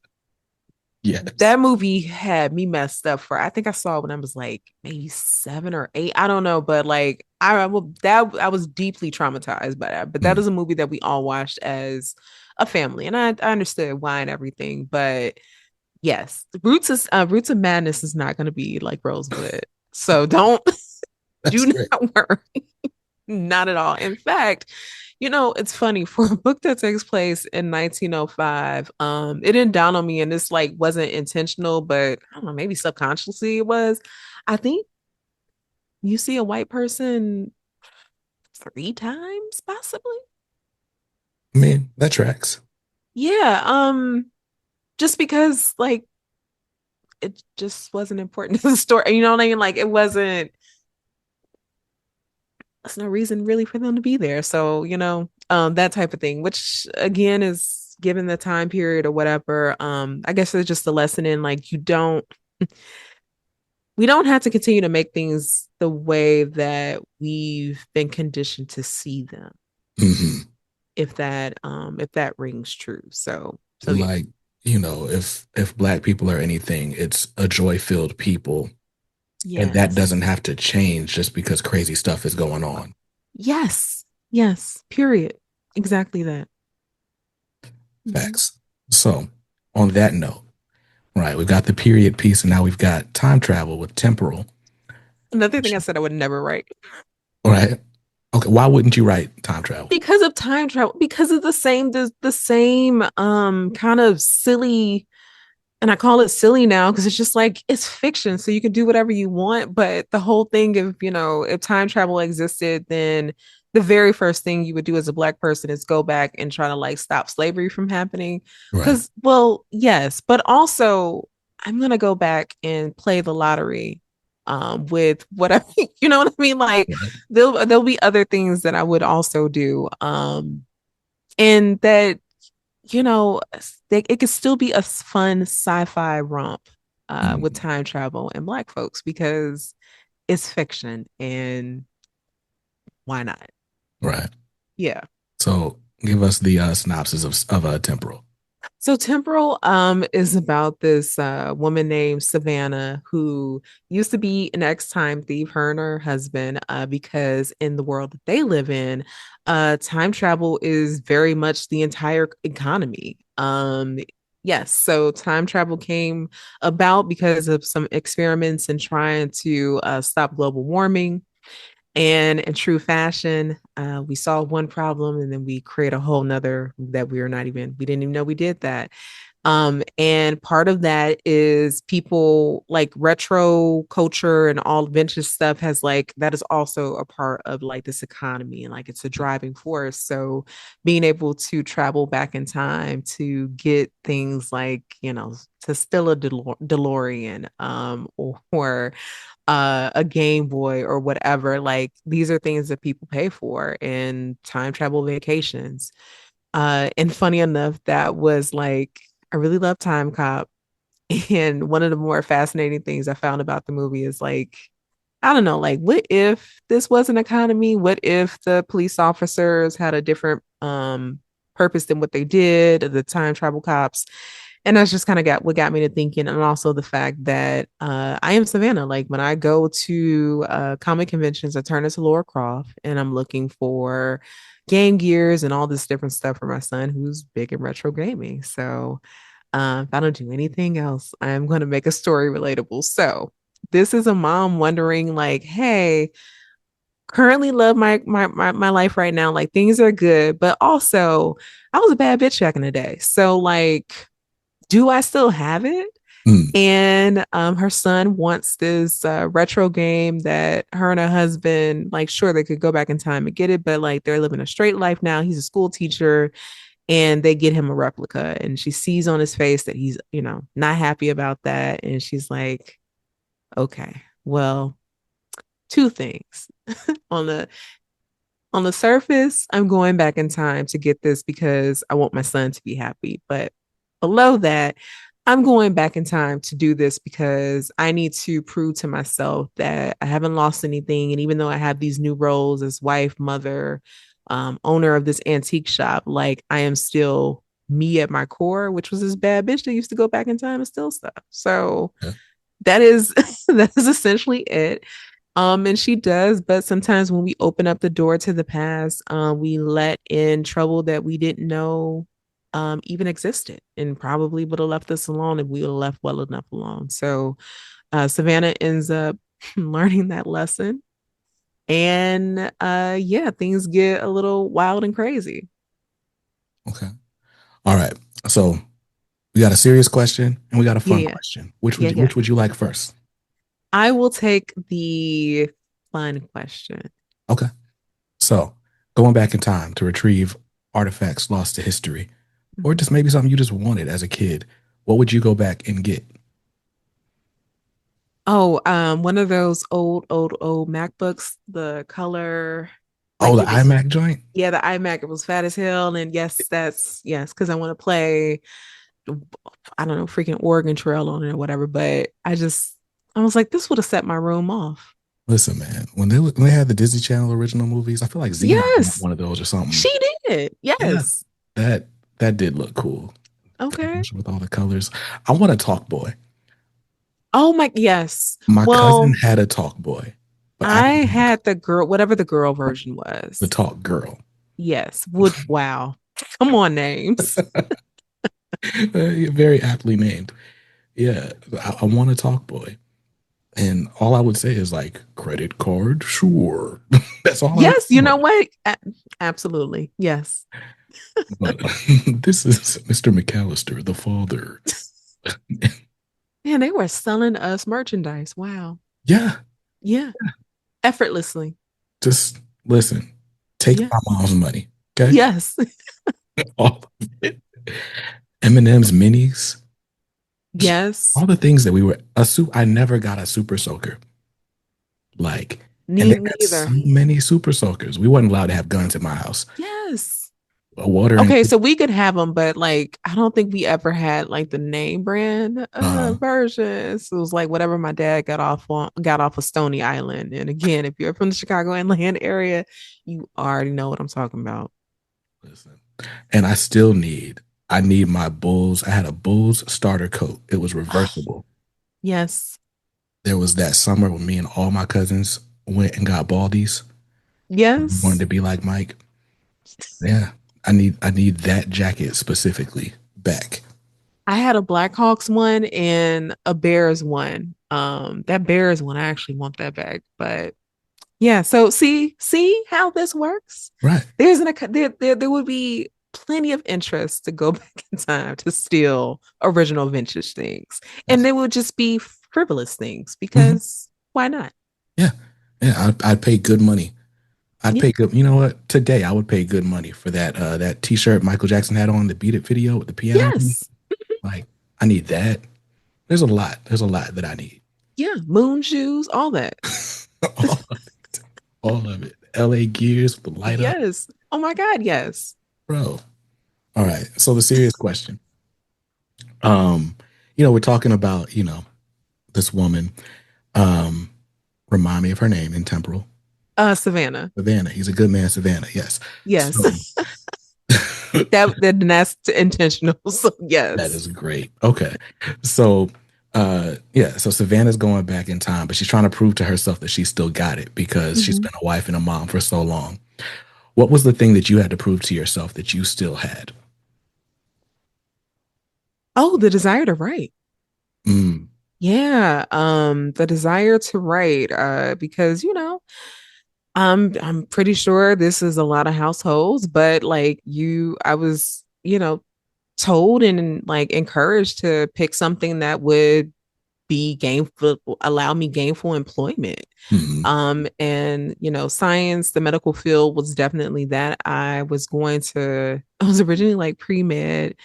Yes. That movie had me messed up for I think I saw it when I was like maybe 7 or 8. I don't know, but like I was deeply traumatized by that. But that Mm, is a movie that we all watched as a family, and I understood why and everything. But yes, Roots of Madness is not going to be like Rosewood, so don't that's do great. not worry. Not at all. In fact, it's funny for a book that takes place in 1905. It didn't dawn on me, and this like wasn't intentional, but I don't know, maybe subconsciously it was. I think you see a white person 3 times, possibly. I mean, that tracks. Yeah. Just because like it just wasn't important to the story. You know what I mean? Like it wasn't. There's no reason really for them to be there. So, that type of thing, which again is given the time period or whatever. I guess it's just a lesson in like we don't have to continue to make things the way that we've been conditioned to see them. Hmm. if that rings true. So yeah. Like, if black people are anything, it's a joy-filled people, and that Yes. doesn't have to change just because crazy stuff is going on. Yes. Yes. Period. Exactly that. Mhm. Facts. So, on that note, right, we've got the period piece, and now we've got time travel with temporal. Another thing I said I would never write. Right? Okay, why wouldn't you write time travel? Because of time travel, because of the same kind of silly, and I call it silly now because it's just like it's fiction, so you can do whatever you want. But the whole thing of, if time travel existed, then the very first thing you would do as a black person is go back and try to like stop slavery from happening. Right. Because, well, yes, but also I'm gonna go back and play the lottery with whatever, you know what I mean? Like Right. there'll be other things that I would also do. And that, it could still be a fun sci-fi romp with Mhm. time travel and black folks because it's fiction and why not? Right. Yeah. So, give us the synopsis of temporal. So Temporal is about this woman named Savannah who used to be an ex-time thief, her and her husband, because in the world that they live in, time travel is very much the entire economy. Yes, so time travel came about because of some experiments in trying to stop global warming. And in true fashion, we solve one problem and then we create a whole nother that we didn't even know we did that. And part of that is people like retro culture and all vintage stuff has like that is also a part of like this economy and like it's a driving force. So being able to travel back in time to get things like, to steal a DeLorean, or a Game Boy or whatever, like these are things that people pay for in time travel vacations. And funny enough, that was like, I really love Time Cop. And one of the more fascinating things I found about the movie is like, I don't know, like, what if this was an economy? What if the police officers had a different purpose than what they did, the time travel cops? And that's just kind of got what got me to thinking, and also the fact that I am Savannah. Like when I go to comic conventions, I turn into Laura Croft, and I'm looking for Game Gears and all this different stuff for my son, who's big in retro gaming. So if I don't do anything else, I'm going to make a story relatable. So this is a mom wondering, like, hey, currently love my life right now. Like things are good, but also I was a bad bitch back in the day. So like, do I still have it? Mm. And her son wants this retro game that her and her husband, like, sure, they could go back in time and get it, but like they're living a straight life now. He's a school teacher and they get him a replica. And she sees on his face that he's, not happy about that. And she's like, okay, well, two things. on the on the surface, I'm going back in time to get this because I want my son to be happy. But below that, I'm going back in time to do this because I need to prove to myself that I haven't lost anything. And even though I have these new roles as wife, mother, owner of this antique shop, like I am still me at my core, which was this bad bitch that used to go back in time and steal stuff. So Yeah. that is that is essentially it. And she does, but sometimes when we open up the door to the past, we let in trouble that we didn't know even existed, and probably would have left us alone if we would have left well enough alone. So Savannah ends up learning that lesson, and yeah, things get a little wild and crazy. Okay. All right. So, we got a serious question and we got a Yeah, fun yeah, question. Which would yeah, you, yeah. which would you like first? I will take the fun question. Okay. So, going back in time to retrieve artifacts lost to history, or Mhm. just maybe something you just wanted as a kid, what would you go back and get? Oh, one of those old MacBooks, the color, Oh, like the it was, iMac joint? yeah, the iMac, it was fat as hell. And yes, yes, because I want to play, I don't know, freaking Oregon Trail on it or whatever. But I was like, this would have set my room off. Listen, man, when they had the Disney Channel original movies, I feel like Xenon got Yes, one of those or something. she did. Yeah, Yes. that that did look cool. Okay. With all the colors. I want a talk boy. Oh my, yes. My cousin Well, had a talk boy, but I I didn't have had the girl, whatever the girl the version was. talk girl. Yes. Would wow. Come on, names. Very aptly named. Yeah, I want a talk boy. And all I would say is like credit card, sure. That's all I would Yes, say you on know it. what? Absolutely. Yes. But this is Mr. McAllister, the father. Man, they were selling us merchandise. Wow. Yeah, Yeah. Effortlessly. just listen. Take my Yes. mom's money, okay? Yes. All of it. M&M's minis, Yes. all the things that we were a soup. I never got a super soaker. Like, and they Me had so neither. many super soakers. We wasn't allowed to have guns in my house. Yes. A watering. Okay, so we could have them, but like I don't think we ever had like the name brand Uh, versions. It was like whatever my dad got off of Stony Island. And again, if you're from the Chicago Inland area, you already know what I'm talking about. listen, and I need my Bulls. I had a Bulls starter coat. It was reversible. Yes. There was that summer when me and all my cousins went and got baldies. We wanted Yes. to be like Mike. Yeah, I need that jacket specifically back. I had a Blackhawks one and a Bears one. That Bears one, I actually want that back. But yeah, so see how this works? Right. There would be plenty of interest to go back in time to steal original vintage things. And Yes. they would just be frivolous things Mhm. because why not? Yeah. Yeah. I'd pay good money. I'd Yeah. pay good. You know what? Today I would pay good money for that T-shirt Michael Jackson had on the Beat It video with the piano. Yes. Like I need that. There's a lot. There's a lot that I need. Yeah. Moon shoes, all that. all, all of it. L.A. Gears with the light up, Yes. Oh my God, yes. bro. All right. So the serious question. Um, we're talking about this woman. Um, Remind me of her name. Intemporal. Savannah. Savannah. He's a good man, Savannah. Yes. Yes. So That's intentional. So that yes. is great. Okay. So yeah, so Savannah's going back in time, but she's trying to prove to herself that she still got it because she's Mhm. been a wife and a mom for so long. What was the thing that you had to prove to yourself that you still had? Oh, the desire to write. Mm, Yeah, the desire to write, because I'm pretty sure this is a lot of households, but like I was, told and like encouraged to pick something that would be gainful, allow me gainful employment. mm, And science, the medical field was definitely that. I was originally like pre-med.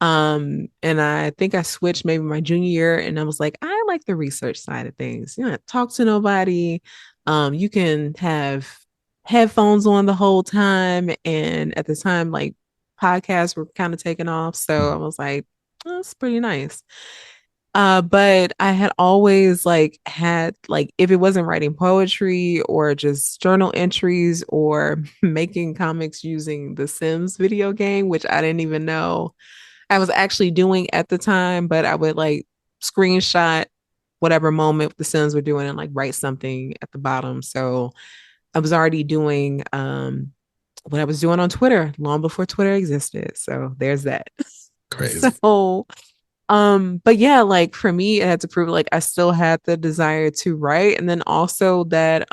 And I think I switched maybe my junior year and I was like, I like the research side of things. Talk to nobody. You can have headphones on the whole time. And at the time, like podcasts were kind of taking off. So I mm. was like, oh, that's pretty nice. But I had always like had like if it wasn't writing poetry or just journal entries or making comics using the Sims video game, which I didn't even know I was actually doing at the time, but I would like screenshot whatever moment the Sims were doing and like write something at the bottom. So I was already doing what I was doing on Twitter long before Twitter existed. So there's that. Crazy. So but yeah, like for me, it had to prove like I still had the desire to write and then also that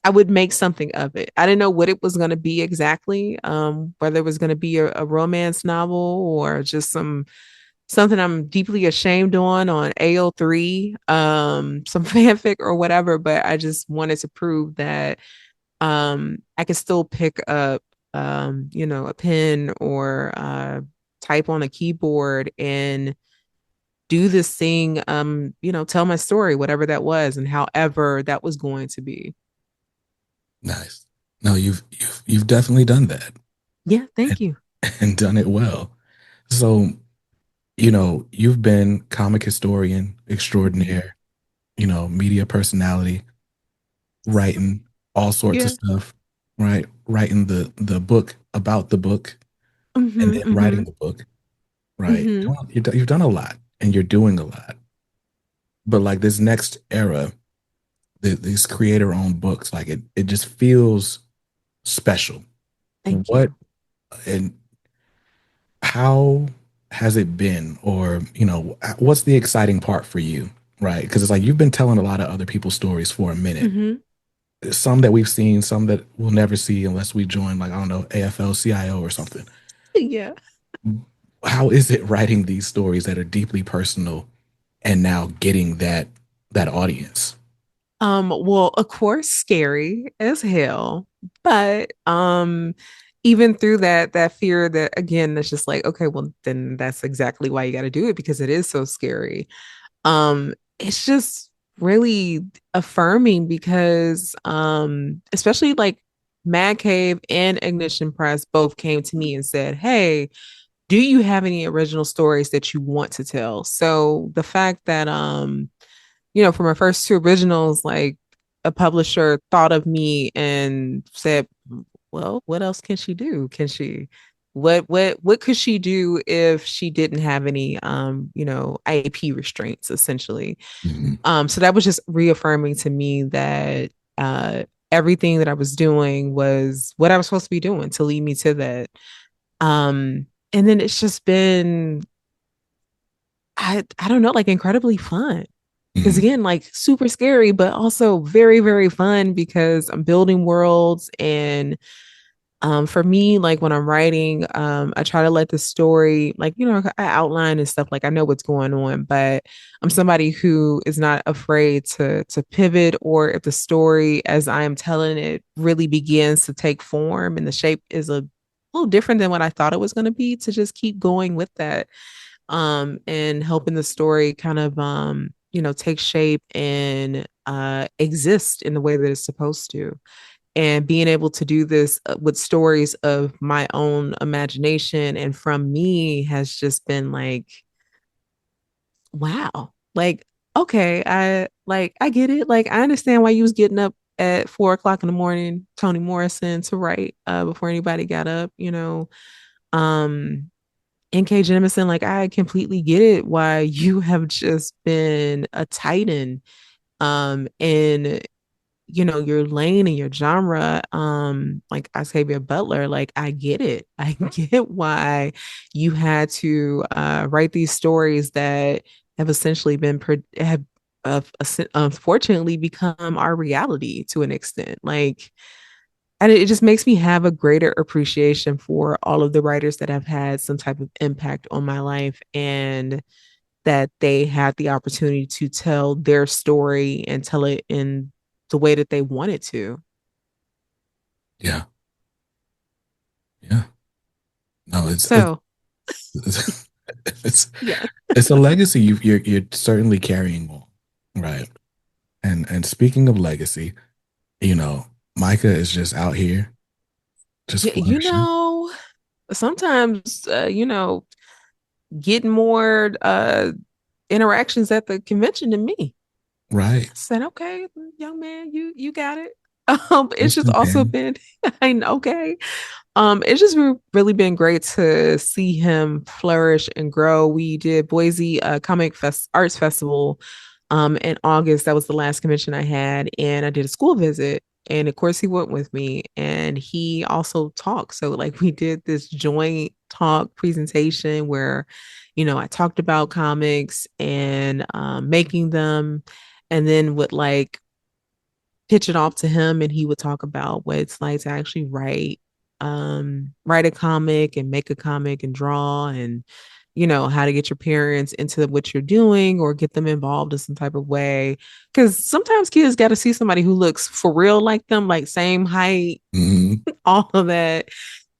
I would make something of it. I didn't know what it was going to be exactly, whether it was going to be a romance novel or just something I'm deeply ashamed on AO3, some fanfic or whatever. But I just wanted to prove that I could still pick up, a pen or type on a keyboard and do this thing, tell my story, whatever that was, and however that was going to be. Nice. No, you've definitely done that Yeah, thank and, you. and done it well. So, you've been comic historian Mhm. extraordinaire. media personality, writing all sorts of Yeah. stuff, right? Writing the book about the book and Hmm. then Hmm. writing the book, right? Hmm. You've done a lot and you're doing a lot. But like this next era, these creator-owned books, like it just feels special. Thank What you. and how has it been, or what's the exciting part for you, right? Because it's like you've been telling a lot of other people's stories for a minute. Hmm. Some that we've seen, some that we'll never see unless we join, like I don't know, AFL-CIO or something. Yeah. How is it writing these stories that are deeply personal and now getting that audience? Well, of course, scary as hell, but even through that fear that again, that's just like, okay, well, then that's exactly why you got to do it because it is so scary. It's just really affirming because especially like Mad Cave and Ignition Press both came to me and said, "Hey, do you have any original stories that you want to tell?" So the fact that for my first two originals, like a publisher thought of me and said, "Well, what else can she do? Can she what could she do if she didn't have any IP restraints essentially?" Mhm. So that was just reaffirming to me that everything that I was doing was what I was supposed to be doing to lead me to that. And then it's just been I don't know, like incredibly fun because Mhm. again, like super scary, but also very, very fun because I'm building worlds. And for me, like when I'm writing, I try to let the story, like, I outline and stuff, like I know what's going on, but I'm somebody who is not afraid to pivot, or if the story as I am telling it really begins to take form and the shape is a little different than what I thought it was going to be, to just keep going with that and helping the story kind of take shape and exist in the way that it's supposed to. And being able to do this with stories of my own imagination and from me has just been like, wow. Like, okay, I get it. Like, I understand why you was getting up at 4 o'clock in the morning, Toni Morrison, to write before anybody got up. Um, NK Jemisin, like I completely get it why you have just been a titan in your lane and your genre. Like Octavia Butler, like I get it. I get why you had to write these stories that have essentially been have unfortunately become our reality to an extent. Like, and it just makes me have a greater appreciation for all of the writers that have had some type of impact on my life, and that they had the opportunity to tell their story and tell it in the way that they wanted to. Yeah, yeah. No, So, it's it's yeah. it's a legacy you're certainly carrying on, right? And speaking of legacy, you know, Micah is just out here, just Yeah, flourishing, sometimes getting more interactions at the convention than me. right? I said, okay, young man, you got it. It's just Listen, also Pam. been, I know, okay. It's just really been great to see him flourish and grow. We did Boise Comic Fest Arts Festival in August. That was the last convention I had, and I did a school visit. And of course, he went with me, and he also talked. So, like, we did this joint talk presentation where, I talked about comics and making them, and then would like pitch it off to him, and he would talk about what it's like to actually write a comic and make a comic and draw, and how to get your parents into what you're doing or get them involved in some type of way, because sometimes kids got to see somebody who looks for real like them, like same height, Hmm. all of that,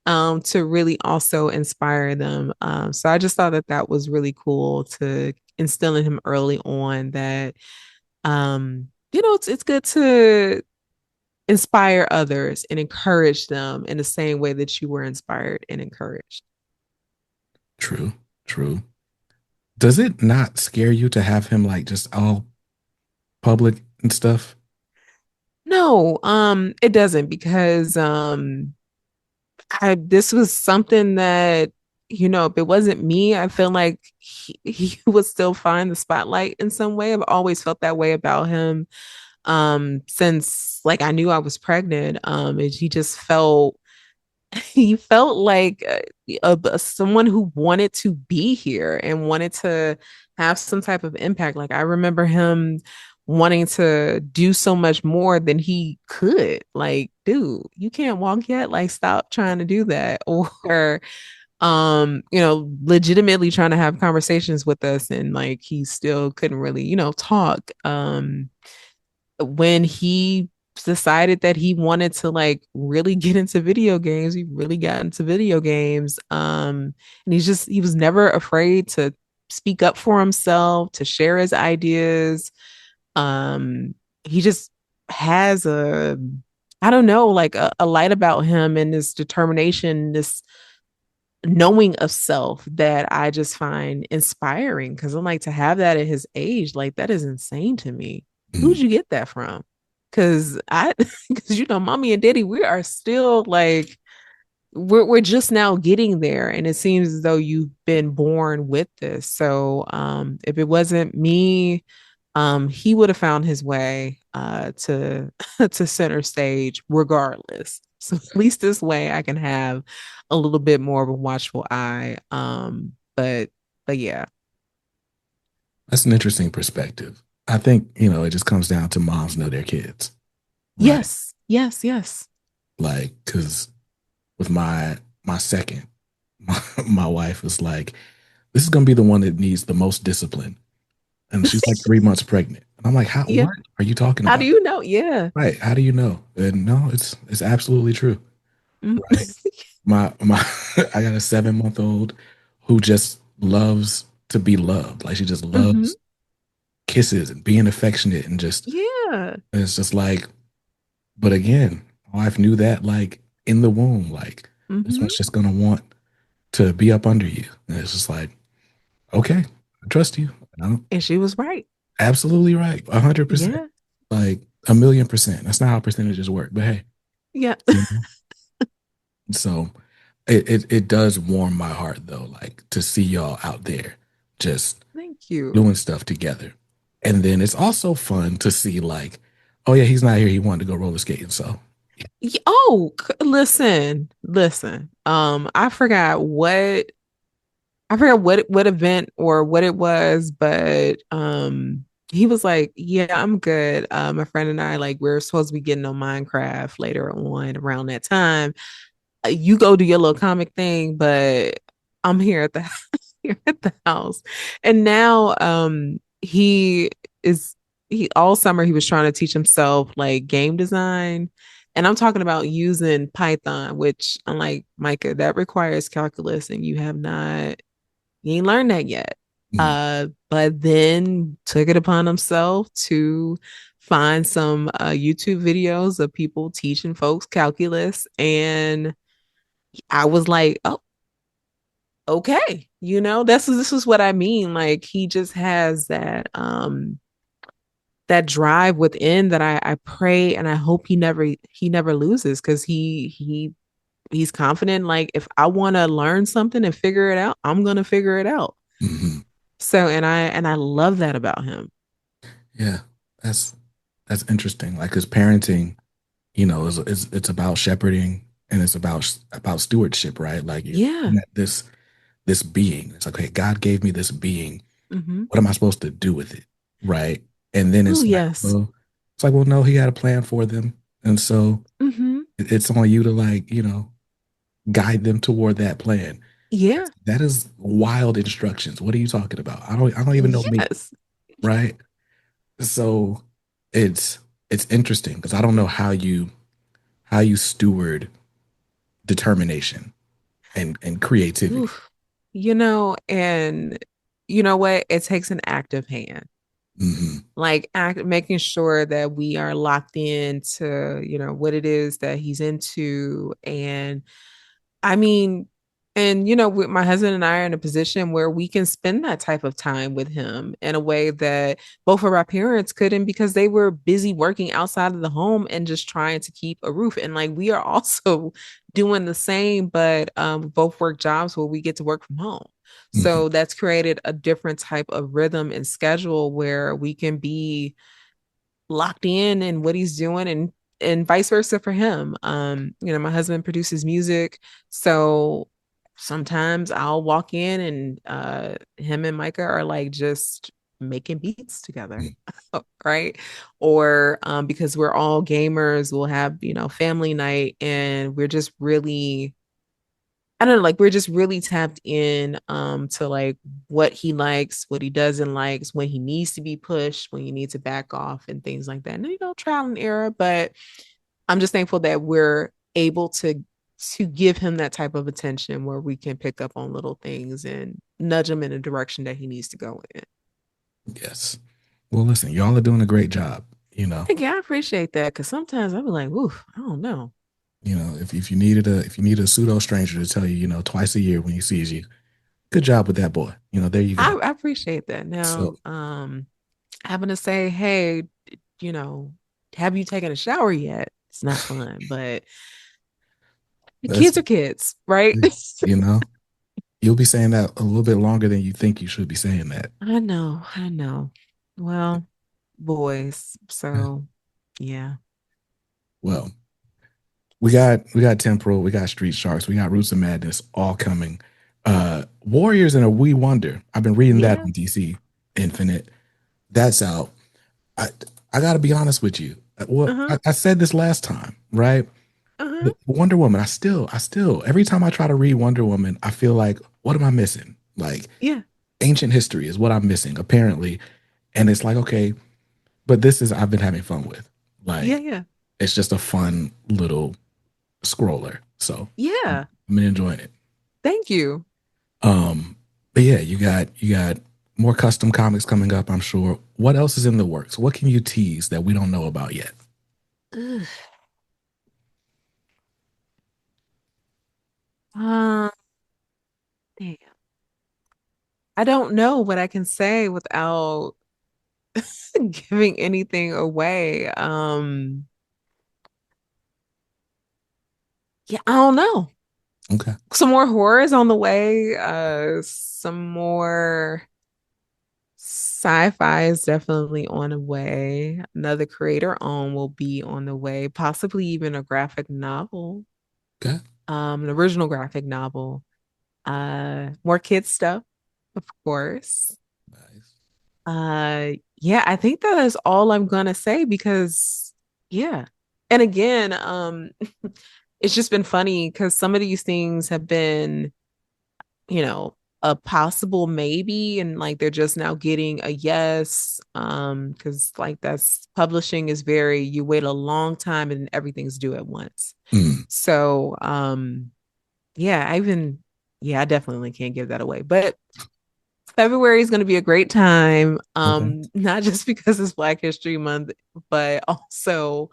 to really also inspire them. So I just thought that that was really cool to instill in him early on that it's good to inspire others and encourage them in the same way that you were inspired and encouraged. True, true. Does it not scare you to have him like just all? public and stuff? No, it doesn't because I this was something that, if it wasn't me, I feel like he would still find the spotlight in some way. I've always felt that way about him. Since like I knew I was pregnant. And he just felt he felt like someone who wanted to be here and wanted to have some type of impact. Like I remember him wanting to do so much more than he could. Like, dude, you can't walk yet. Like, stop trying to do that. Or legitimately trying to have conversations with us and like he still couldn't really, talk. When he decided that he wanted to like really get into video games, he really got into video games. And he was never afraid to speak up for himself, to share his ideas. He just has I don't know, like a light about him and this determination, this knowing of self that I just find inspiring because I'm like to have that at his age, like that is insane to me. Who'd Mm, you get that from? Because because mommy and daddy, we are still like we're just now getting there, and it seems as though you've been born with this. So, if it wasn't me, he would have found his way to to center stage regardless. So at least this way I can have a little bit more of a watchful eye. But yeah. that's an interesting perspective. I think, it just comes down to moms know their kids, right? Yes, yes, yes. Like, because with my second, my wife was like, this is gonna be the one that needs the most discipline. And she's like 3 months pregnant. And I'm like, Yeah. what are you talking How do about? you know? Yeah. Right. How do you know? And no, it's absolutely true. Mm. Right. My I got a 7-month-old who just loves to be loved. Like she just Mm-hmm. loves kisses and being affectionate and just Yeah. it's just like, but again, my wife knew that like in the womb, like this Mm-hmm. one's just gonna want to be up under you. And it's just like, okay, I trust you. I'm And she was right. absolutely right. 100%. Yeah. Like 1,000,000%. That's not how percentages work, but hey, Yeah. you know. So it does warm my heart though, like to see y'all out there just Thank you. doing stuff together. And then it's also fun to see like, oh yeah, he's not here. He wanted to go roller skating. So Oh, listen, listen. I forgot what event or what it was, but he was like, "Yeah, I'm good." My friend and I like we're supposed to be getting on Minecraft later on around that time. You go do your little comic thing, but I'm here at the here at the house. And now is he all summer he was trying to teach himself like game design. And I'm talking about using Python, which I'm like, Micah, that requires calculus and you ain't learned that yet. mm, But then took it upon himself to find some YouTube videos of people teaching folks calculus. And I was like, oh, okay. This is what I mean. Like he just has that drive within that I pray and I hope he never loses because he's confident. Like if I want to learn something and figure it out, I'm gonna figure it out. mhm. So and I love that about him. Yeah, that's that's interesting. Like, cause parenting, is it's about shepherding and it's about stewardship, right? Like you're Yeah. looking at this being. It's like, okay, God gave me this being. Mm-hmm. What am I supposed to do with it? Right. And then Oh, well, yes. no, he had a plan for them. And so Mm-hmm. it's on you to like, guide them toward that plan. Yeah. That is wild instructions. What are you talking about? I don't even know me. Yes. Right. So it's it's interesting because I don't know how you steward determination and creativity. Oof. And you know what? It takes an active hand. Hmm. Like making sure that we are locked into, what it is that he's into. And I mean, And, with my husband and I are in a position where we can spend that type of time with him in a way that both of our parents couldn't because they were busy working outside of the home and just trying to keep a roof. And like we are also doing the same, but both work jobs where we get to work from home. Mhm. So that's created a different type of rhythm and schedule where we can be locked in what he's doing and vice versa for him. My husband produces music, so sometimes I'll walk in and him and Micah are like just making beats together. Right? Or because we're all gamers, we'll have, family night and we're just really I don't know, like we're just really tapped in to like what he likes, what he doesn't likes, when he needs to be pushed, when you need to back off and things like that. And trial and error, but I'm just thankful that we're able to give him that type of attention where we can pick up on little things and nudge him in a direction that he needs to go in. Yes. Well, listen, y'all are doing a great job. You know, Yeah, I appreciate that because sometimes I'll be like, ooh, I don't know. if you needed a pseudo stranger to tell you, twice a year when he sees you, good job with that boy. There you go. I appreciate that. So Now, having to say, hey, you know, have you taken a shower yet? It's not fun, but that's kids are kids, right? you know, you'll be saying that a little bit longer than you think you should be saying that. I know, I know. Well, boys, Yeah. so yeah. Well, we got Temporal, we got Street Sharks, we got Roots of Madness all coming. Warriors and a We Wonder. I've been reading that Yeah. on DC Infinite. That's out. I I gotta be honest with you. Well, Uh-huh. I said this last time, right? Uh-huh. The Wonder Woman. I still, every time I try to read Wonder Woman, I feel like, what am I missing? Like Yeah. ancient history is what I'm missing, apparently. And it's like, okay, but this is I've been having fun with. Yeah, Like, yeah. it's just a fun little scroller. So Yeah. I've been enjoying it. Thank you. Um, but yeah, you got more custom comics coming up, I'm sure. What else is in the works? What can you tease that we don't know about yet? Ugh. Um, damn. I don't know what I can say without giving anything away. Yeah, I don't know. Okay. Some more horror is on the way. Some more sci-fi is definitely on the way. Another creator own will be on the way, possibly even a graphic novel, Okay. an original graphic novel. More kids stuff, of course. Nice. Yeah, I think that is all I'm gonna say because yeah. And again, it's just been funny because some of these things have been, you know, a possible maybe, and like they're just now getting a yes. Because like that's publishing is very you wait a long time and everything's due at once. Mm, So yeah, I definitely can't give that away. But February is going to be a great time. okay. Not just because it's Black History Month, but also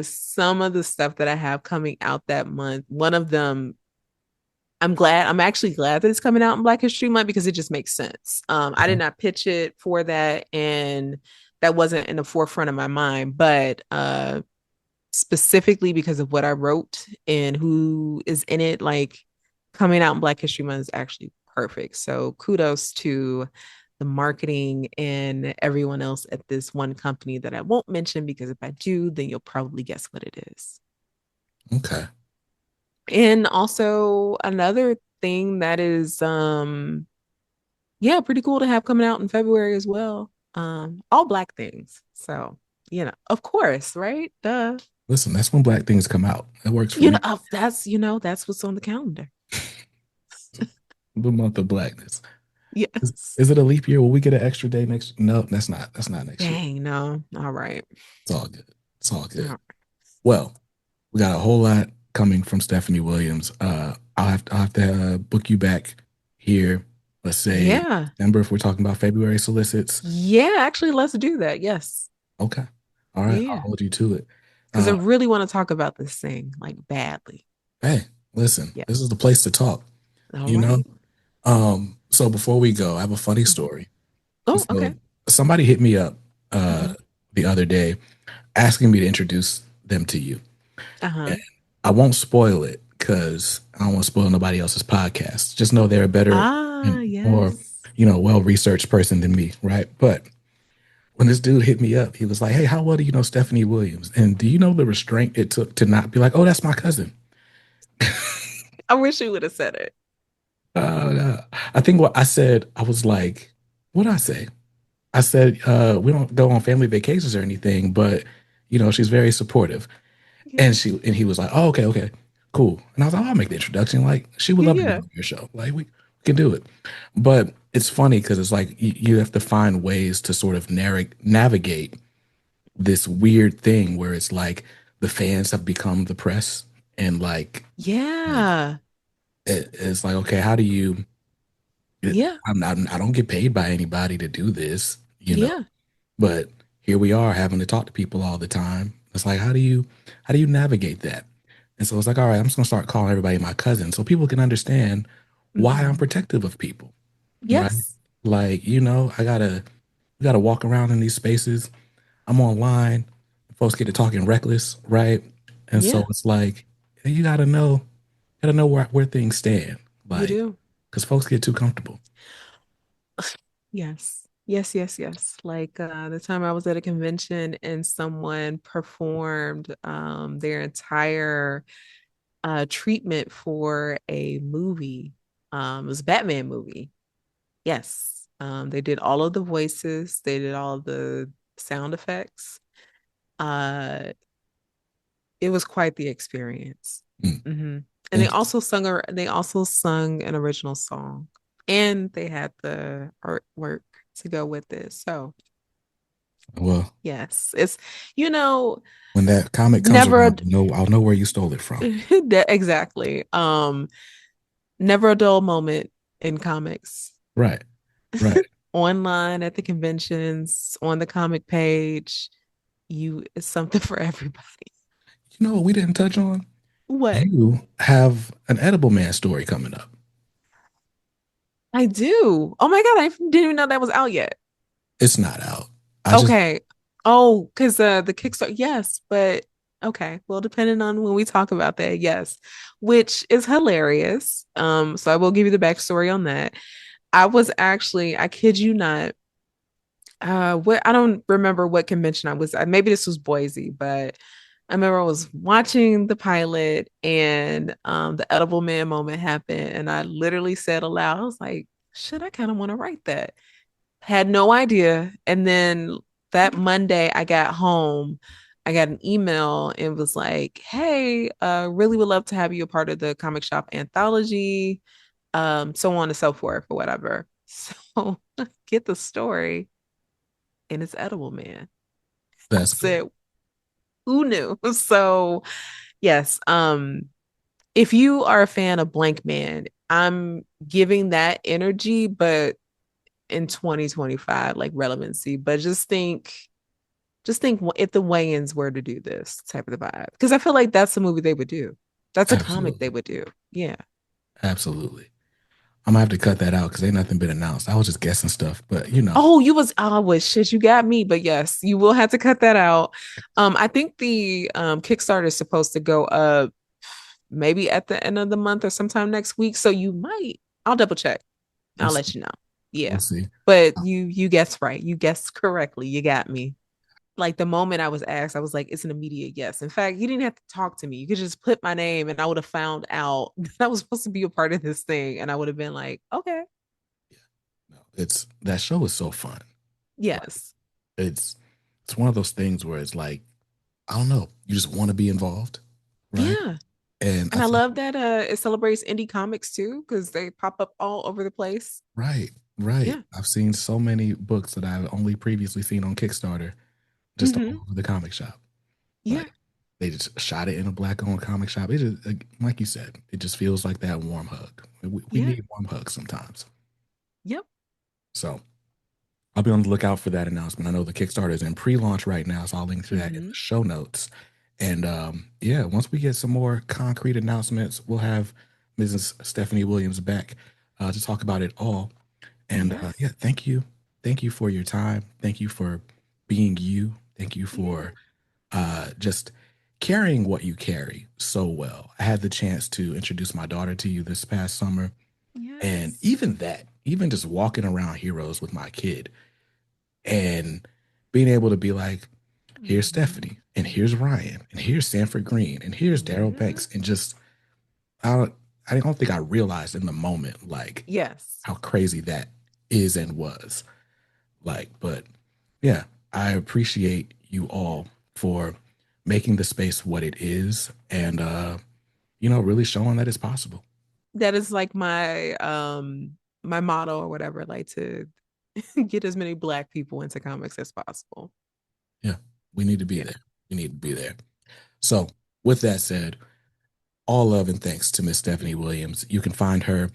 some of the stuff that I have coming out that month. One of them, I'm actually glad that it's coming out in Black History Month because it just makes sense. I did Okay. not pitch it for that, and that wasn't in the forefront of my mind, but specifically because of what I wrote and who is in it, like coming out in Black History Month is actually perfect. So kudos to the marketing and everyone else at this one company that I won't mention because if I do, then you'll probably guess what it is. Okay. And also another thing that is yeah, pretty cool to have coming out in February as well. All black things. So, of course, right? Duh. Listen, that's when black things come out. That works for me. That's what's on the calendar. The month of blackness. Is, Yes. is it a leap year? Will we get an extra day next? No, that's not. That's not next year. Dang, no. All right. It's all good. It's all All good. right. Well, we got a whole lot coming from Stephanie Williams. I'll have to book you back here. Let's say Yeah. December if we're talking about February solicits. Yeah, actually, let's do that. Yes. Okay. All right. I'll Yeah. hold you to it. Because I Uh, really want to talk about this thing like badly. hey, listen, Yeah. this is the place to talk, All you know? right. So before we go, I have a funny Mhm. story. Oh, So okay. somebody hit me up Hmm. the other day asking me to introduce them to you. And Uh-huh. I won't spoil it because I don't want to spoil nobody else's podcast. Just know they're a better Ah, and more, yes. well researched person than me, right? But when this dude hit me up, he was like, "Hey, how well do you know Stephanie Williams? And do you know the restraint it took to not be like, oh, that's my cousin?" I wish you would have said it. I think what I said, I was like, what did I say? I said, we don't go on family vacations or anything, but she's very supportive. Yeah. And he was like, oh, okay, okay, cool. And I was like, I'll make the introduction. Like, she would Yeah. love to be Yeah. on your show. Like, we can do it. But it's funny because it's like you have to find ways to sort of navigate this weird thing where it's like the fans have become the press, and like Yeah. it's like, okay, how do you? Yeah. I'm not. I don't get paid by anybody to do this. Yeah. But here we are having to talk to people all the time. It's like, how do you navigate that? And so it's like, all right, I'm just gonna start calling everybody my cousin so people can understand why I'm Hmm. protective of people, right? Yes. Like, I gotta walk around in these spaces. I'm online. Folks get to talking reckless, right? And so Yeah. it's like you gotta know where things stand, You like, do. because folks get too comfortable. Yes. Yes, yes, yes. Like the time I was at a convention and someone performed their entire treatment for a movie. It was a Batman movie. Yes. They did all of the voices, they did all of the sound effects. Uh, it was quite the experience. Mm, Hmm. And interesting. they also sung an original song and they had the artwork to go with it. So Well, yes, it's you know, when that comic comes never a around, I'll know where you stole it from. exactly. Never a dull moment in comics. Right, right. Online at the conventions, on the comic page, it's something for everybody. You know what we didn't touch on? What? You have an Edible Man story coming up. I do. Oh my God, I didn't even know that was out yet. It's not out. I just Okay. Oh, because the Kickstarter, yes, but okay. Well, depending on when we talk about that, yes, which is hilarious. So I will give you the backstory on that. I kid you not, what I don't remember what convention I was at. Maybe this was Boise, but I remember I was watching the pilot and the edible man moment happened, and I literally said aloud, I was like, shit, I kind of want to write that. Had no idea. And then that Monday I got home, I got an email and was like, hey, really would love to have you a part of the comic shop anthology, so on and so forth, or whatever. So get the story, and it's Edible Man. I that's good. said, who knew? So yes, if you are a fan of Blank Man, I'm giving that energy, but in 2025, like relevancy. But just think if the Wayans were to do this type of the vibe, because I feel like that's a movie they would do. That's a comic they Absolutely. would do. Yeah. Absolutely. I'm gonna have to cut that out because ain't nothing been announced. I was just guessing stuff, but Oh, shit, you got me. But yes, you will have to cut that out. I think the Kickstarter is supposed to go up maybe at the end of the month or sometime next week. So I'll double check. we'll I'll see. let you know. We'll Yeah. see. But you guessed right. You guessed correctly. You got me. Like the moment I was asked, I was like, it's an immediate yes. In fact, you didn't have to talk to me. You could just put my name and I would have found out that I was supposed to be a part of this thing. And I would have been like, okay, No, it's that show is so fun. Like yes. it's it's one of those things where it's like, I don't know, you just want to be involved, right? Yeah. And I And I think love that it celebrates indie comics too, because they pop up all over the place. right, right. Yeah. I've seen so many books that I've only previously seen on Kickstarter, just all Hmm. over the comic shop. Yeah. Like they just shot it in a black-owned comic shop. It just like you said, it just feels like that warm hug. We Yeah. need warm hugs sometimes. Yep. So I'll be on the lookout for that announcement. I know the Kickstarter is in pre-launch right now, so I'll link to that in the Hmm. show notes. And yeah, once we get some more concrete announcements, we'll have Mrs. Stephanie Williams back to talk about it all. And yeah, Yes. thank you. Thank you for your time. Thank you for being you. Thank you Yeah. for just carrying what you carry so well. I had the chance to introduce my daughter to you this past summer. And Yes. even that, even just walking around Heroes with my kid and being able to be like, here's Mhm. Stephanie, and here's Ryan, and here's Sanford Green, and here's Daryl Yeah. Banks, and just I don't think I realized in the moment like Yes. how crazy that is and was. Like, but yeah, I appreciate you all for making the space what it is and really showing that it's possible. That is like my motto or whatever, like to get as many black people into comics as possible. Yeah, we need to be Yeah. there. We need to be there. So, with that said, all love and thanks to Miss Stephanie Williams. You can find her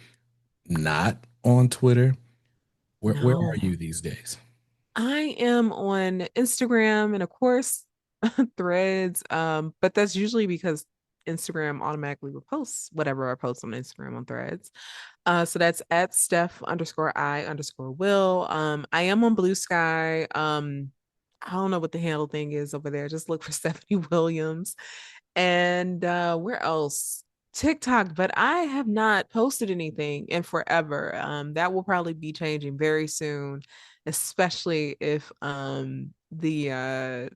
not on Twitter. Where are No. you these days? I am on Instagram and of course threads. But that's usually because Instagram automatically reposts whatever I post on Instagram on threads. So that's at Steph underscore I underscore Will. I am on Blue Sky. I don't know what the handle thing is over there. Just look for Stephanie Williams. And where else? TikTok, but I have not posted anything in forever. That will probably be changing very soon, especially if the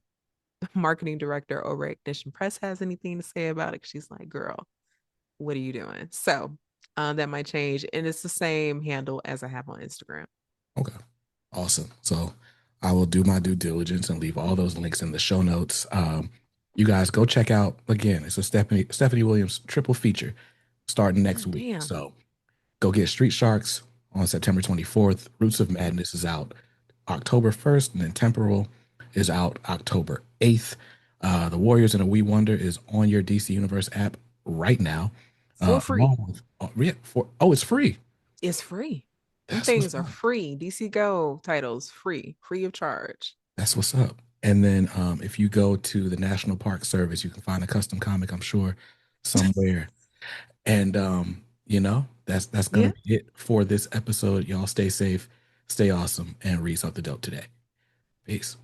marketing director over at Ignition Press has anything to say about it. 'Cause she's like, girl, what are you doing? So that might change. And it's the same handle as I have on Instagram. Okay. Awesome. So I will do my due diligence and leave all those links in the show notes. You guys go check out again. It's a Stephanie Williams triple feature starting next God week. damn. So go get Street Sharks on September 24th. Roots of Madness is out October 1st, and then Temporal is out October 8th. The Warriors and a Wee Wonder is on your DC Universe app right now. For free. Along with yeah, it's free. It's free. Them That's what's things are up. free. DC Go titles free, free of charge. That's what's up. And then if you go to the National Park Service, you can find a custom comic, I'm sure, somewhere. And that's gonna Yeah. be it for this episode. Y'all stay safe, stay awesome, and read something dope today. Peace.